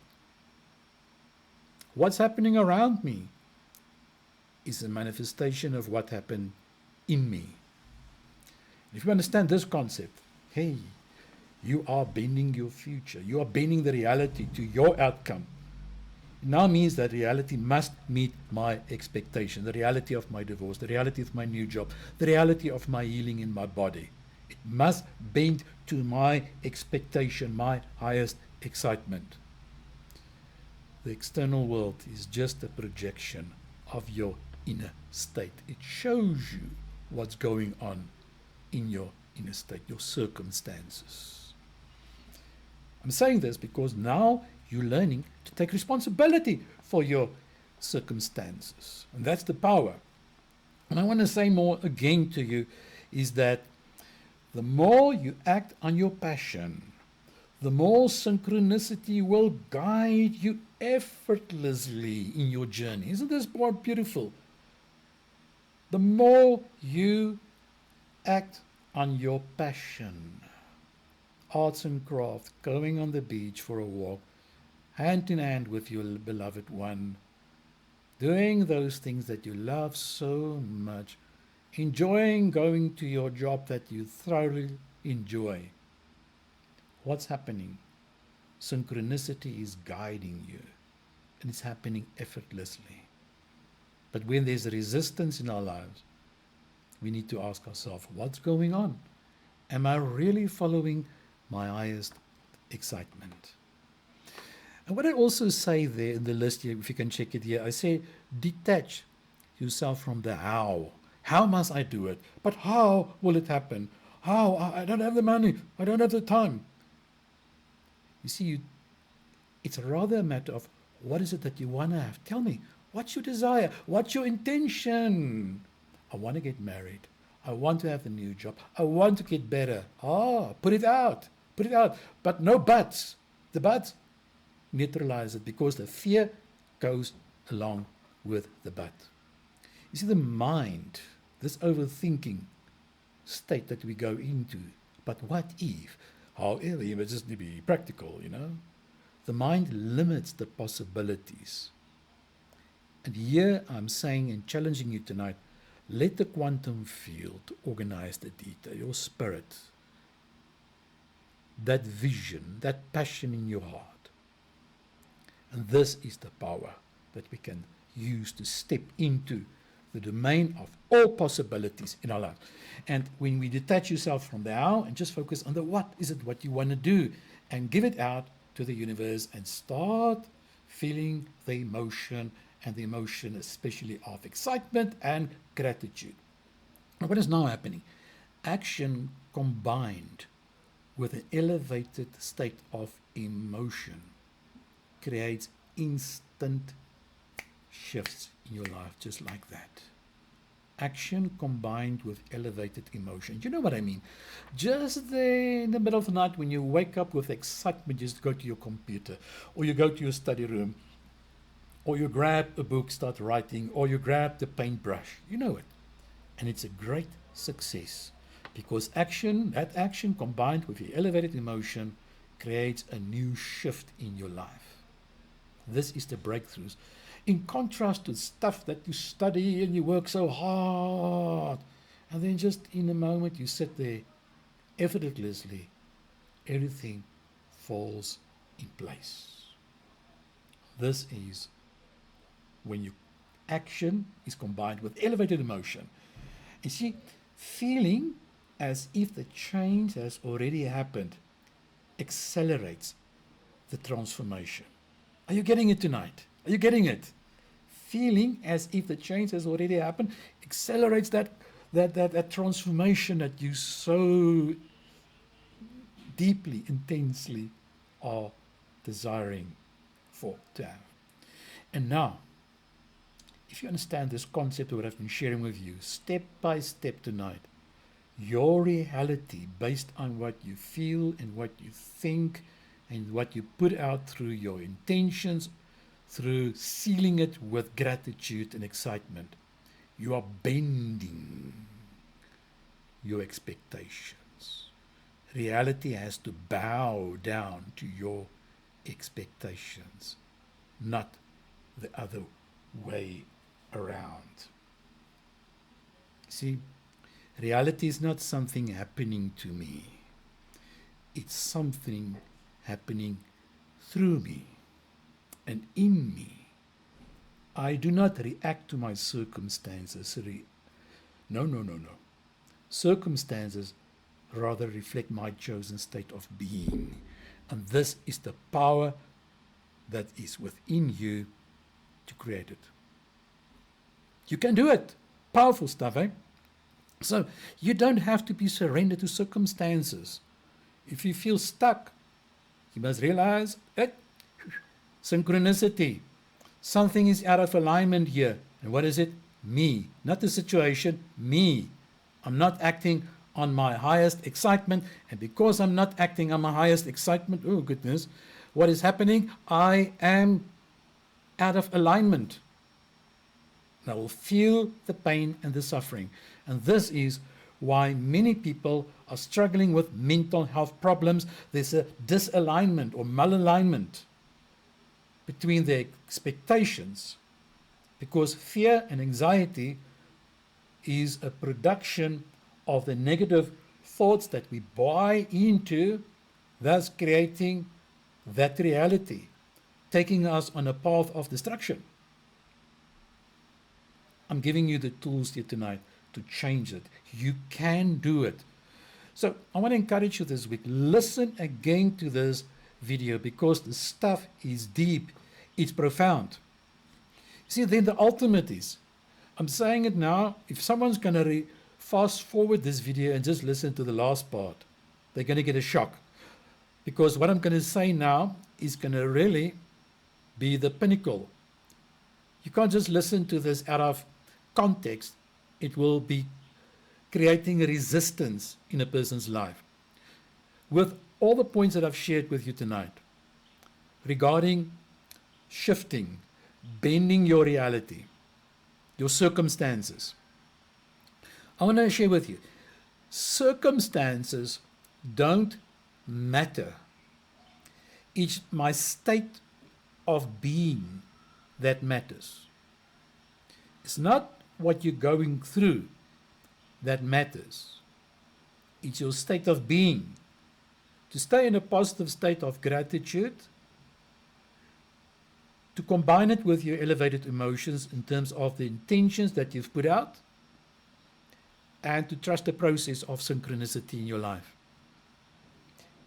[SPEAKER 1] What's happening around me is a manifestation of what happened in me. If you understand this concept, hey, you are bending your future. You are bending the reality to your outcome. It now means that reality must meet my expectation, the reality of my divorce, the reality of my new job, the reality of my healing in my body. It must bend to my expectation, my highest excitement. The external world is just a projection of your inner state. It shows you what's going on in your inner state, your circumstances. I'm saying this because now you're learning to take responsibility for your circumstances. And that's the power. And I want to say more again to you is that the more you act on your passion, the more synchronicity will guide you effortlessly in your journey. Isn't this more beautiful? The more you act on your passion, arts and crafts, going on the beach for a walk, hand in hand with your beloved one, doing those things that you love so much, enjoying going to your job that you thoroughly enjoy. What's happening? Synchronicity is guiding you, and it's happening effortlessly. But when there's resistance in our lives, we need to ask ourselves, what's going on? Am I really following my highest excitement? And what I also say there in the list here, if you can check it here, I say detach yourself from the how. How must I do it? But how will it happen? How? I don't have the money. I don't have the time. You see, it's rather a matter of what is it that you want to have? Tell me, what's your desire? What's your intention? I want to get married. I want to have a new job. I want to get better. Put it out. Put it out. But no buts. The buts, neutralize it because the fear goes along with the but. You see, the mind, this overthinking state that we go into, but what if? However, you must just be practical, you know. The mind limits the possibilities. And here I'm saying and challenging you tonight, let the quantum field organize the detail, your spirit, that vision, that passion in your heart. And this is the power that we can use to step into the domain of all possibilities in our life. And when we detach yourself from the how and just focus on the what is it what you want to do and give it out to the universe and start feeling the emotion, and the emotion especially of excitement and gratitude. And what is now happening? Action combined with an elevated state of emotion creates instant shifts in your life, just like that. Action combined with elevated emotion. You know what I mean? Just there in the middle of the night when you wake up with excitement, you just go to your computer, or you go to your study room, or you grab a book, start writing, or you grab the paintbrush. You know it. And it's a great success because that action combined with your elevated emotion creates a new shift in your life. This is the breakthroughs. In contrast to stuff that you study and you work so hard, and then just in a moment you sit there effortlessly, everything falls in place. This is when you action is combined with elevated emotion. You see, feeling as if the change has already happened accelerates the transformation. Are you getting it tonight? Are you getting it? Feeling as if the change has already happened accelerates that transformation that you so deeply, intensely are desiring to have. And now, if you understand this concept of what I've been sharing with you, step by step tonight, your reality based on what you feel and what you think and what you put out through your intentions, through sealing it with gratitude and excitement, you are bending your expectations. Reality has to bow down to your expectations, not the other way around. See, reality is not something happening to me. It's something happening through me and in me. I do not react to my circumstances. No. Circumstances rather reflect my chosen state of being. And this is the power that is within you to create it. You can do it. Powerful stuff, eh? So you don't have to be surrendered to circumstances. If you feel stuck, you must realize it. Synchronicity. Something is out of alignment here. And what is it? Me. Not the situation, me. I'm not acting on my highest excitement. And because I'm not acting on my highest excitement, oh goodness, what is happening? I am out of alignment. And I will feel the pain and the suffering. And this is why many people are struggling with mental health problems. There's a disalignment or malalignment between their expectations, because fear and anxiety is a production of the negative thoughts that we buy into, thus creating that reality, taking us on a path of destruction. I'm giving you the tools here tonight to change it. You can do it. So I want to encourage you this week, listen again to this video, because the stuff is deep, it's profound. See, then the ultimate is, I'm saying it now, if someone's going to fast forward this video and just listen to the last part, they're going to get a shock. Because what I'm going to say now is going to really be the pinnacle. You can't just listen to this out of context. It will be creating a resistance in a person's life. With all the points that I've shared with you tonight regarding shifting, bending your reality, your circumstances, I want to share with you, circumstances don't matter. It's my state of being that matters. It's not what you're going through that matters. It's your state of being. To stay in a positive state of gratitude, to combine it with your elevated emotions in terms of the intentions that you've put out, and to trust the process of synchronicity in your life.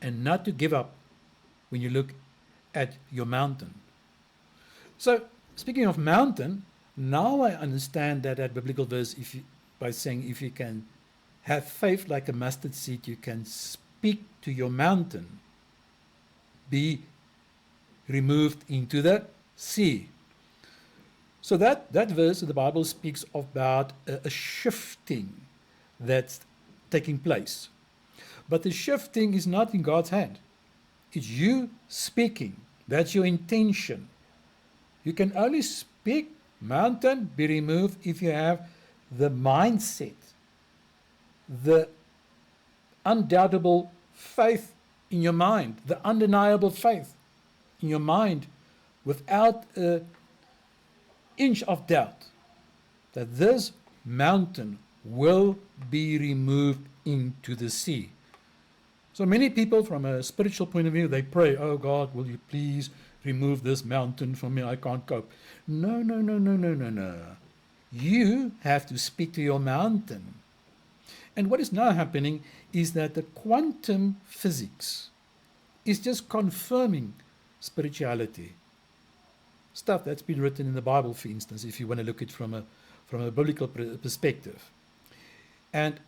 [SPEAKER 1] And not to give up when you look at your mountain. So, speaking of mountain, now I understand that biblical verse by saying if you can have faith like a mustard seed, you can speak to your mountain, be removed into the sea. So that verse of the Bible speaks about a shifting that's taking place. But the shifting is not in God's hand. It's you speaking. That's your intention. You can only speak, mountain, be removed, if you have the mindset, the undoubtable faith in your mind, the undeniable faith in your mind, without an inch of doubt that this mountain will be removed into the sea. So many people, from a spiritual point of view, they pray, oh God, will you please remove this mountain from me, I can't cope. No, no, no, no, no, no, no. You have to speak to your mountain. And what is now happening is that the quantum physics is just confirming spirituality. Stuff that's been written in the Bible, for instance, if you want to look at it from a biblical perspective. And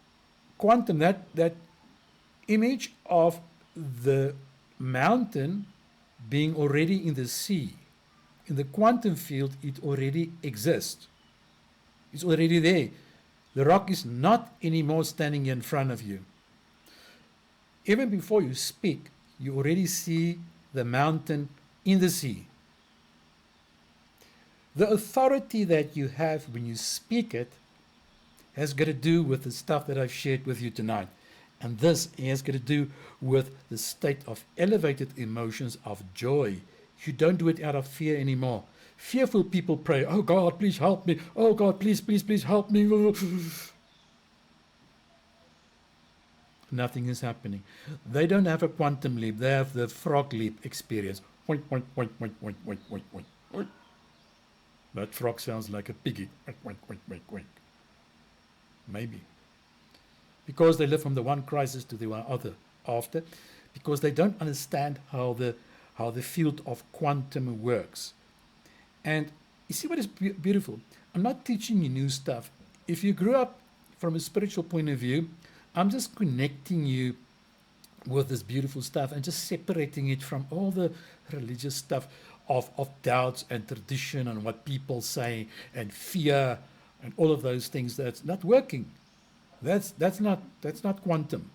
[SPEAKER 1] quantum, that image of the mountain being already in the sea, in the quantum field, it already exists. It's already there. The rock is not anymore standing in front of you. Even before you speak, you already see the mountain in the sea. The authority that you have when you speak it has got to do with the stuff that I've shared with you tonight. And this has got to do with the state of elevated emotions of joy. You don't do it out of fear anymore. Fearful people pray, oh God, please help me. Oh God, please, please, please help me. Nothing is happening. They don't have a quantum leap. They have the frog leap experience. Oink, oink, oink, oink, oink, oink, oink, oink, oink. That frog sounds like a piggy. Oink, oink, oink, oink, oink. Maybe. Because they live from the one crisis to the other after. Because they don't understand how the field of quantum works. And you see what is beautiful? I'm not teaching you new stuff. If you grew up from a spiritual point of view, I'm just connecting you with this beautiful stuff and just separating it from all the religious stuff of doubts and tradition and what people say and fear and all of those things. That's not working. That's not quantum.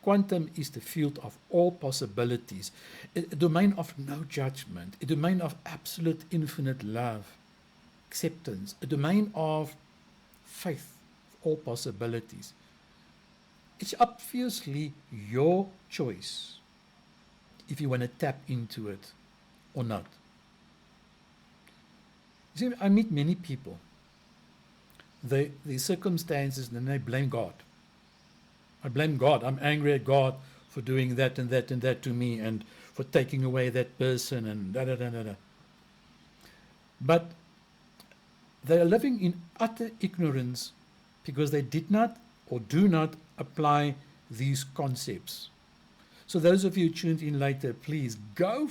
[SPEAKER 1] Quantum is the field of all possibilities, a domain of no judgment, a domain of absolute infinite love, acceptance, a domain of faith, all possibilities. It's obviously your choice if you want to tap into it or not. You see, I meet many people. The circumstances, and they blame God. I blame God. I'm angry at God for doing that and that and that to me and for taking away that person and da da da da da. But they are living in utter ignorance because they did not or do not apply these concepts. So those of you tuned in later, please go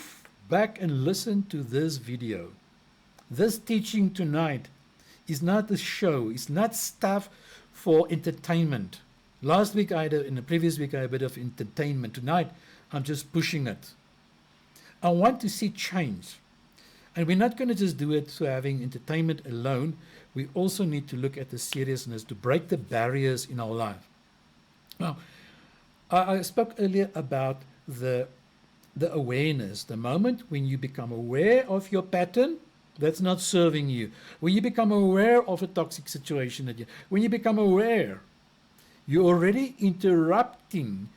[SPEAKER 1] back and listen to this video. This teaching tonight is not a show. It's not stuff for entertainment. Last week in the previous week I had a bit of entertainment. Tonight I'm just pushing it. I want to see change. And we're not going to just do it for having entertainment alone. We also need to look at the seriousness to break the barriers in our life. Now, I spoke earlier about the awareness, the moment when you become aware of your pattern that's not serving you, when you become aware of a toxic situation, when you become aware, you're already interrupting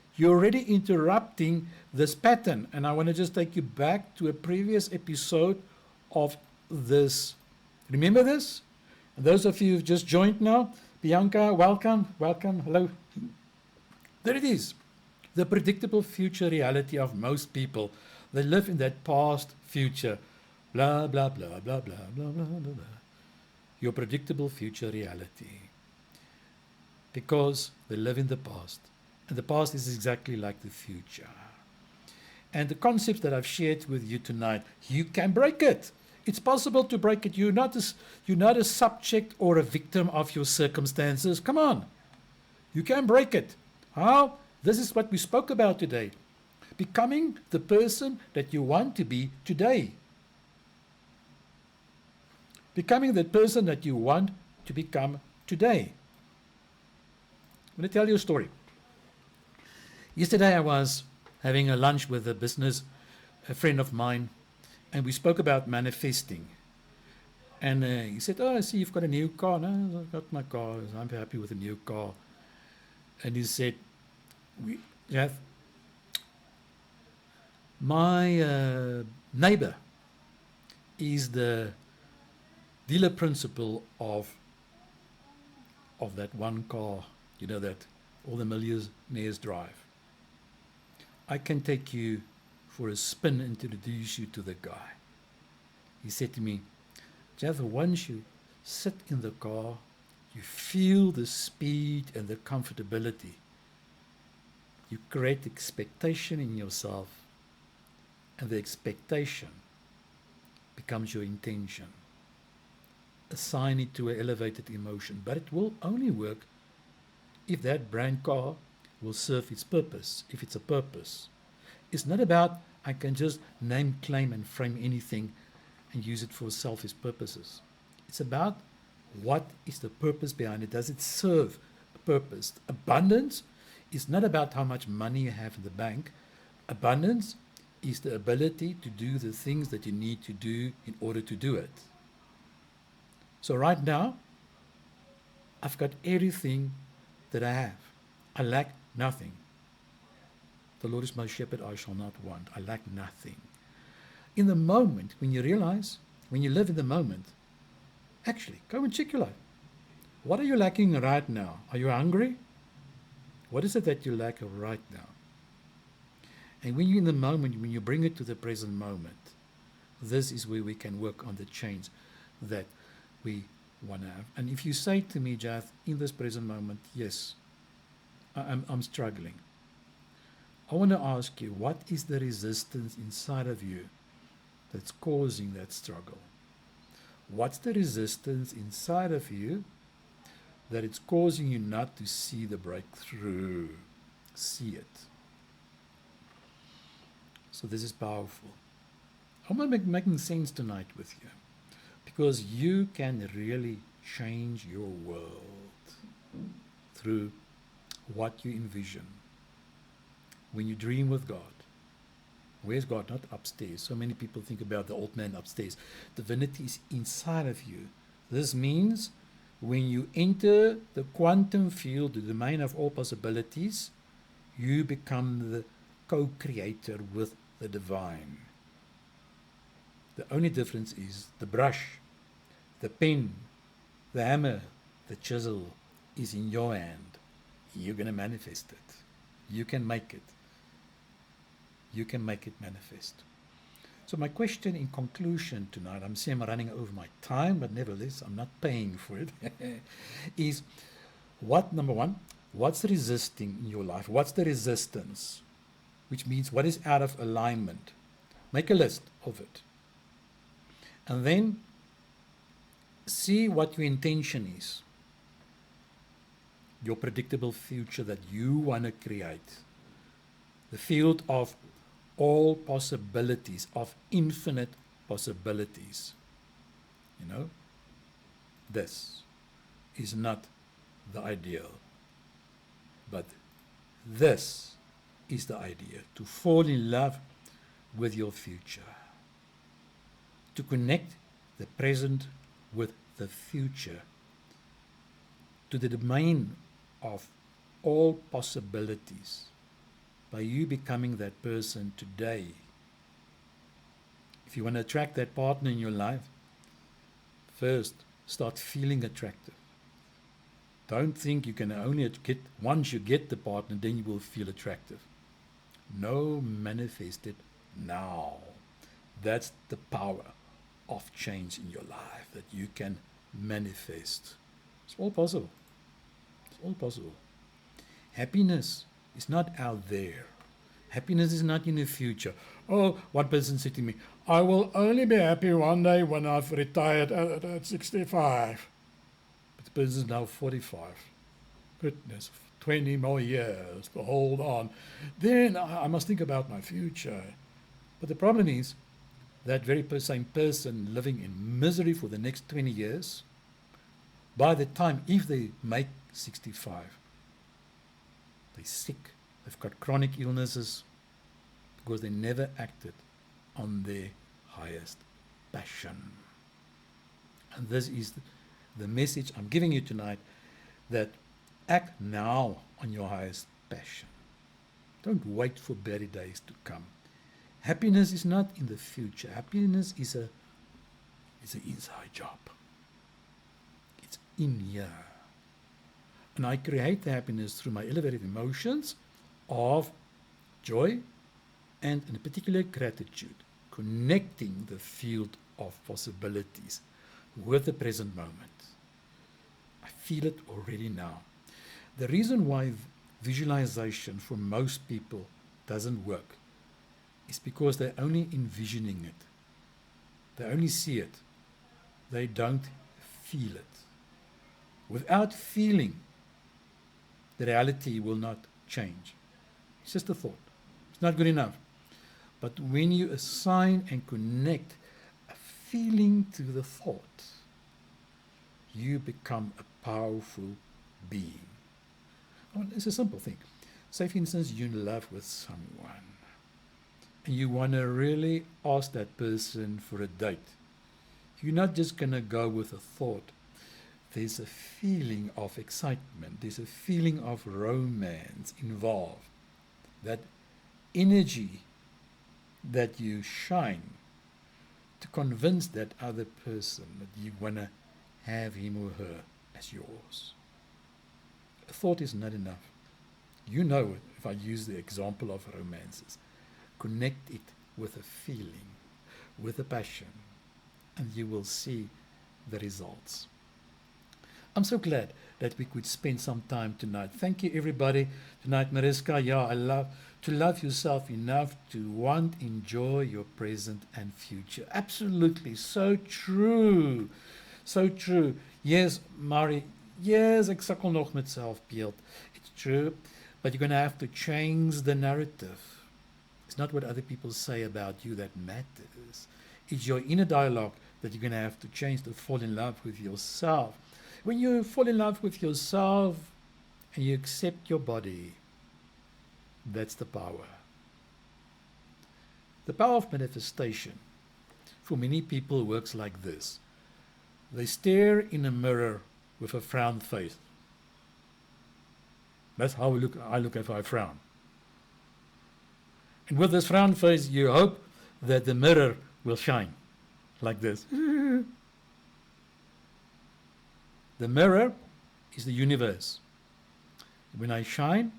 [SPEAKER 1] this pattern. And I want to just take you back to a previous episode of this. Remember this? And those of you who've just joined now, Bianca, welcome, hello. There it is. The predictable future reality of most people. They live in that past future. Blah, blah, blah, blah, blah, blah, blah, blah, blah. Your predictable future reality. Because they live in the past. And the past is exactly like the future. And the concepts that I've shared with you tonight, you can break it. It's possible to break it. You're not a subject or a victim of your circumstances. Come on. You can break it. How? This is what we spoke about today. Becoming the person that you want to be today. Becoming the person that you want to become today. I'm going to tell you a story. Yesterday I was having a lunch with a friend of mine, and we spoke about manifesting. And he said, oh, I see you've got a new car. No, I've got my car. I'm happy with a new car. And he said, my neighbor is the dealer principal of that one car, that all the millionaires drive. I can take you for a spin and to introduce you to the guy. He said to me, Jeff, once you sit in the car, you feel the speed and the comfortability. You create expectation in yourself, and the expectation becomes your intention. Assign it to an elevated emotion, but it will only work if that brand car will serve its purpose, if it's a purpose. It's not about I can just name, claim, and frame anything and use it for selfish purposes. It's about what is the purpose behind it. Does it serve a purpose? Abundance is not about how much money you have in the bank. Abundance is the ability to do the things that you need to do in order to do it. So right now, I've got everything that I have. I lack nothing. The Lord is my shepherd, I shall not want. I lack nothing. In the moment, when you realize, when you live in the moment, actually, go and check your life. What are you lacking right now? Are you hungry? What is it that you lack right now? And when you're in the moment, when you bring it to the present moment, this is where we can work on the change that we want to have. And if you say to me, Jath, in this present moment, yes, I'm struggling. I want to ask you, what is the resistance inside of you that's causing that struggle? What's the resistance inside of you that it's causing you not to see the breakthrough? See it. So this is powerful. I'm making sense tonight with you, because you can really change your world through what you envision. When you dream with God, where's God? Not upstairs. So many people think about the old man upstairs. Divinity is inside of you. This means when you enter the quantum field, the domain of all possibilities, you become the co-creator with the divine. The only difference is the brush, the pen, the hammer, the chisel is in your hand. You're going to manifest it. You can make it. You can make it manifest. So my question in conclusion tonight, I'm saying I'm running over my time, but nevertheless, I'm not paying for it, is number one, what's resisting in your life? What's the resistance? Which means what is out of alignment? Make a list of it. And then see what your intention is. Your predictable future that you want to create. The field of all possibilities, of infinite possibilities. You know, this is not the ideal, but this is the idea, to fall in love with your future, to connect the present with the future, to the domain of all possibilities, by you becoming that person today. If you want to attract that partner in your life, first start feeling attractive. Don't think you can only get, once you get the partner, then you will feel attractive. No, manifest it now. That's the power of change in your life, that you can manifest. It's all possible. It's all possible. Happiness is not out there. Happiness is not in the future. Oh, one person said to me, I will only be happy one day when I've retired at 65. But the person is now 45. Goodness, 20 more years to hold on. Then I must think about my future. But the problem is that very same person living in misery for the next 20 years, by the time, if they make 65, they're sick, they've got chronic illnesses, because they never acted on their highest passion. And this is the message I'm giving you tonight, that act now on your highest passion. Don't wait for better days to come. Happiness is not in the future. Happiness is an inside job. It's in here. And I create the happiness through my elevated emotions of joy, and in a particular gratitude, connecting the field of possibilities with the present moment. I feel it already now. The reason why visualization for most people doesn't work is because they're only envisioning it. They only see it. They don't feel it. Without feeling, the reality will not change. It's just a thought. It's not good enough. But when you assign and connect a feeling to the thought, you become a powerful being. Oh, it's a simple thing. Say, for instance, you're in love with someone and you want to really ask that person for a date. You're not just going to go with a thought. There's a feeling of excitement. There's a feeling of romance involved. That energy that you shine to convince that other person that you want to have him or her as yours. A thought is not enough. You know it, if I use the example of romances. Connect it with a feeling, with a passion, and you will see the results. I'm so glad that we could spend some time tonight. Thank you, everybody. Tonight, Mariska, I love to love yourself enough to want, enjoy your present and future. Absolutely, so true. So true. Yes, Mari, yes, ek sukkel nog met selfbeeld. It's true, but you're going to have to change the narrative. It's not what other people say about you that matters. It's your inner dialogue that you're going to have to change to fall in love with yourself. When you fall in love with yourself and you accept your body, that's the power. The power of manifestation for many people works like this. They stare in a mirror with a frown face. That's how I look if I frown. And with this frown face, you hope that the mirror will shine like this. The mirror is the universe. When I shine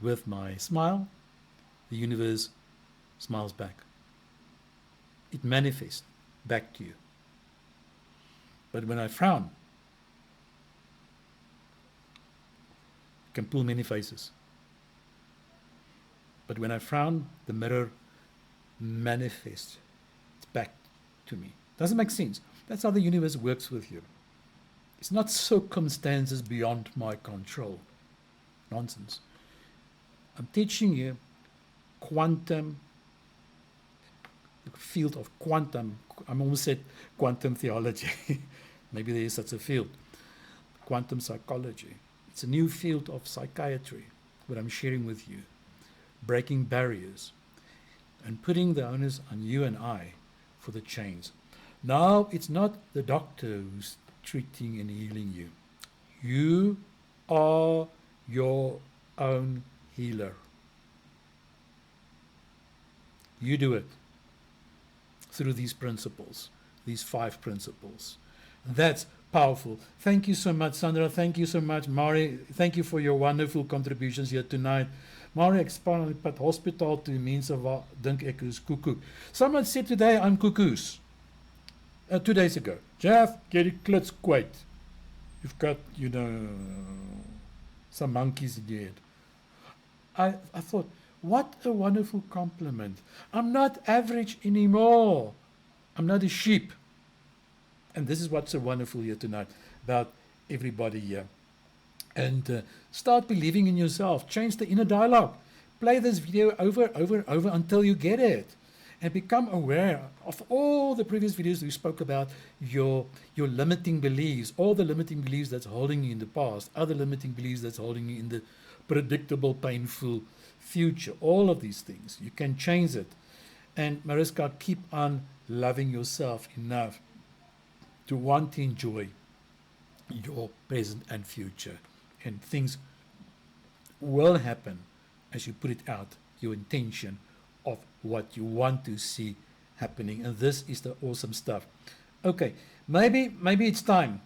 [SPEAKER 1] with my smile, the universe smiles back. It manifests back to you. But when I frown, it can pull many faces. But when I frown, the mirror manifests back to me. Doesn't make sense. That's how the universe works with you. It's not circumstances beyond my control. Nonsense. I'm teaching you quantum, the field of quantum. I almost said quantum theology. Maybe there is such a field. Quantum psychology. It's a new field of psychiatry, what I'm sharing with you. Breaking barriers and putting the onus on you and I for the change. Now, it's not the doctor who's treating and healing you. You are your own healer. You do it through these principles, these 5 principles. That's powerful. Thank you so much, Sandra. Thank you so much, Mari. Thank you for your wonderful contributions here tonight. Mari, ek span op hospitaal toe, mense wat dink ek is cuckoo. Someone said today I'm cuckoos. 2 days ago. Jeff, get it klits kwyt. You've got, some monkeys in your head. I thought, what a wonderful compliment. I'm not average anymore. I'm not a sheep. And this is what's so wonderful here tonight about everybody here. And start believing in yourself. Change the inner dialogue. Play this video over until you get it. And become aware of all the previous videos we spoke about your limiting beliefs, all the limiting beliefs that's holding you in the past, other limiting beliefs that's holding you in the predictable, painful future. All of these things. You can change it. And Mariska, keep on loving yourself enough to want to enjoy your present and future. And things will happen as you put it out, your intention of what you want to see happening. And this is the awesome stuff. Okay, maybe it's time.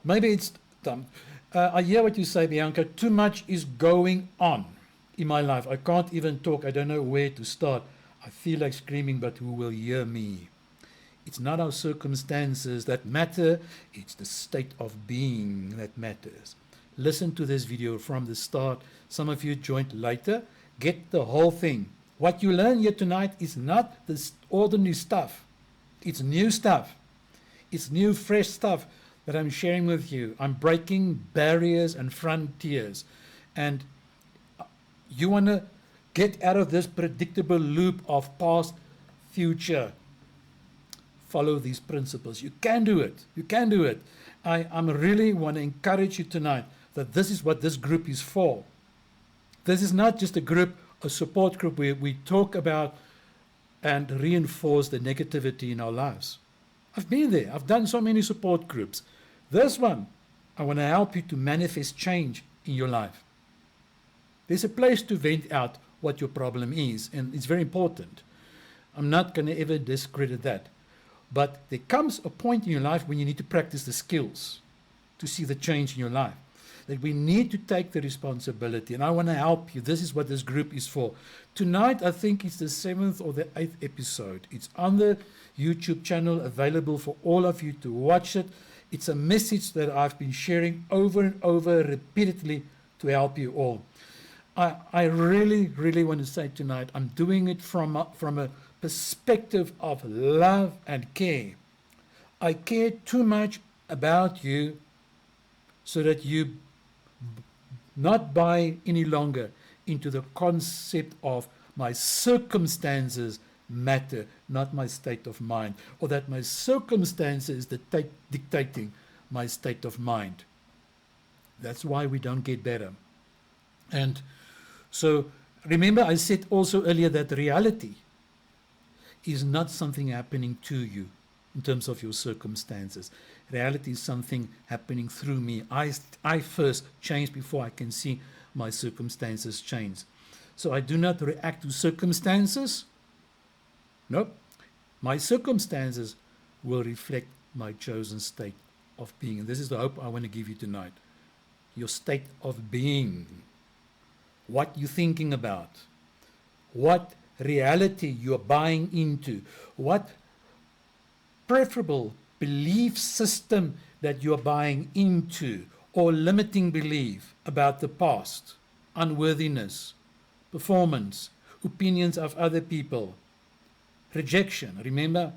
[SPEAKER 1] Maybe it's time. I hear what you say, Bianca. Too much is going on. in my life. I can't even talk. I don't know where to start. I feel like screaming, but who will hear me? It's not our circumstances that matter. It's the state of being that matters. Listen to this video from the start. Some of you joined later. Get the whole thing. What you learn here tonight is not this ordinary stuff. It's new stuff. It's new, fresh stuff that I'm sharing with you. I'm breaking barriers and frontiers. And you want to get out of this predictable loop of past, future. Follow these principles. You can do it. You can do it. I'm really want to encourage you tonight that this is what this group is for. This is not just a group, a support group where we talk about and reinforce the negativity in our lives. I've been there. I've done so many support groups. This one, I want to help you to manifest change in your life. There's a place to vent out what your problem is, and it's very important. I'm not going to ever discredit that. But there comes a point in your life when you need to practice the skills to see the change in your life. That we need to take the responsibility, and I want to help you. This is what this group is for. Tonight, I think it's the 7th or the 8th episode. It's on the YouTube channel, available for all of you to watch it. It's a message that I've been sharing over and over repeatedly to help you all. I really, really want to say tonight, I'm doing it from a perspective of love and care. I care too much about you so that you not buy any longer into the concept of my circumstances matter, not my state of mind, or that my circumstances dictating my state of mind. That's why we don't get better. And so remember, I said also earlier that reality is not something happening to you in terms of your circumstances. Reality is something happening through me. I first change before I can see my circumstances change. So I do not react to circumstances. No, my circumstances will reflect my chosen state of being. And this is the hope I want to give you tonight. Your state of being. What you're thinking about. What reality you're buying into. What preferable belief system that you're buying into, or limiting belief about the past, unworthiness, performance, opinions of other people, rejection. Remember,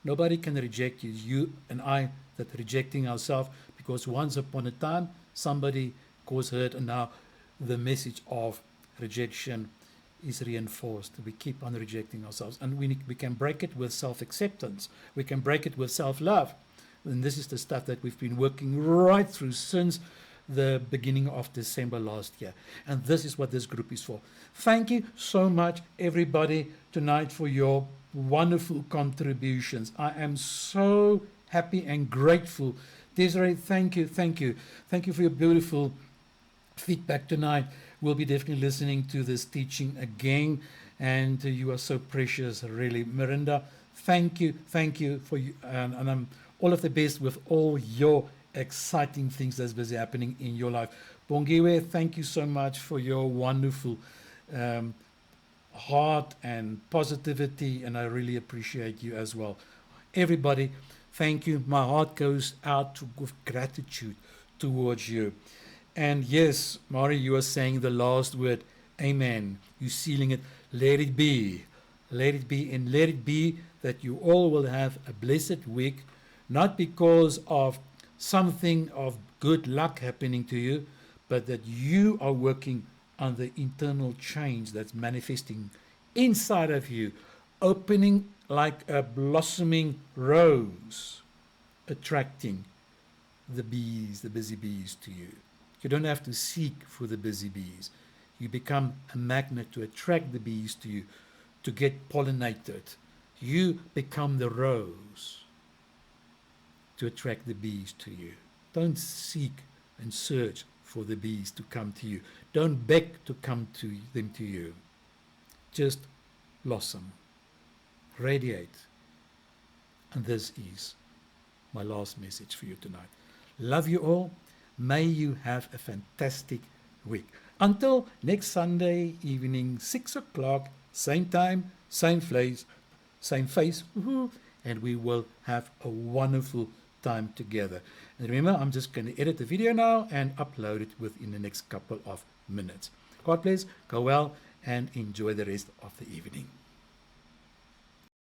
[SPEAKER 1] nobody can reject you. You and I that rejecting ourselves, because once upon a time somebody caused hurt, and now the message of rejection is reinforced. We keep on rejecting ourselves, and we can break it with self-acceptance. We can break it with self-love. And this is the stuff that we've been working right through since the beginning of December last year. And this is what this group is for. Thank you so much, everybody, tonight for your wonderful contributions. I am so happy and grateful. Desiree, thank you. Thank you for your beautiful feedback tonight. We'll be definitely listening to this teaching again, and you are so precious, really. Miranda, thank you for you, and I'm all of the best with all your exciting things that's busy happening in your life. Bongiwe, thank you so much for your wonderful heart and positivity, and I really appreciate you as well. Everybody, thank you. My heart goes out with gratitude towards you. And yes, Mari, you are saying the last word, amen. You're sealing it. Let it be. Let it be. And let it be that you all will have a blessed week, not because of something of good luck happening to you, but that you are working on the internal change that's manifesting inside of you, opening like a blossoming rose, attracting the bees, the busy bees to you. You don't have to seek for the busy bees. You become a magnet to attract the bees to you, to get pollinated. You become the rose to attract the bees to you. Don't seek and search for the bees to come to you. Don't beg to come to them to you. Just blossom, radiate. And this is my last message for you tonight. Love you all. May you have a fantastic week. Until next Sunday evening, 6 o'clock, same time, same place, woohoo, and we will have a wonderful time together. And remember, I'm just going to edit the video now and upload it within the next couple of minutes. God bless, go well, and enjoy the rest of the evening.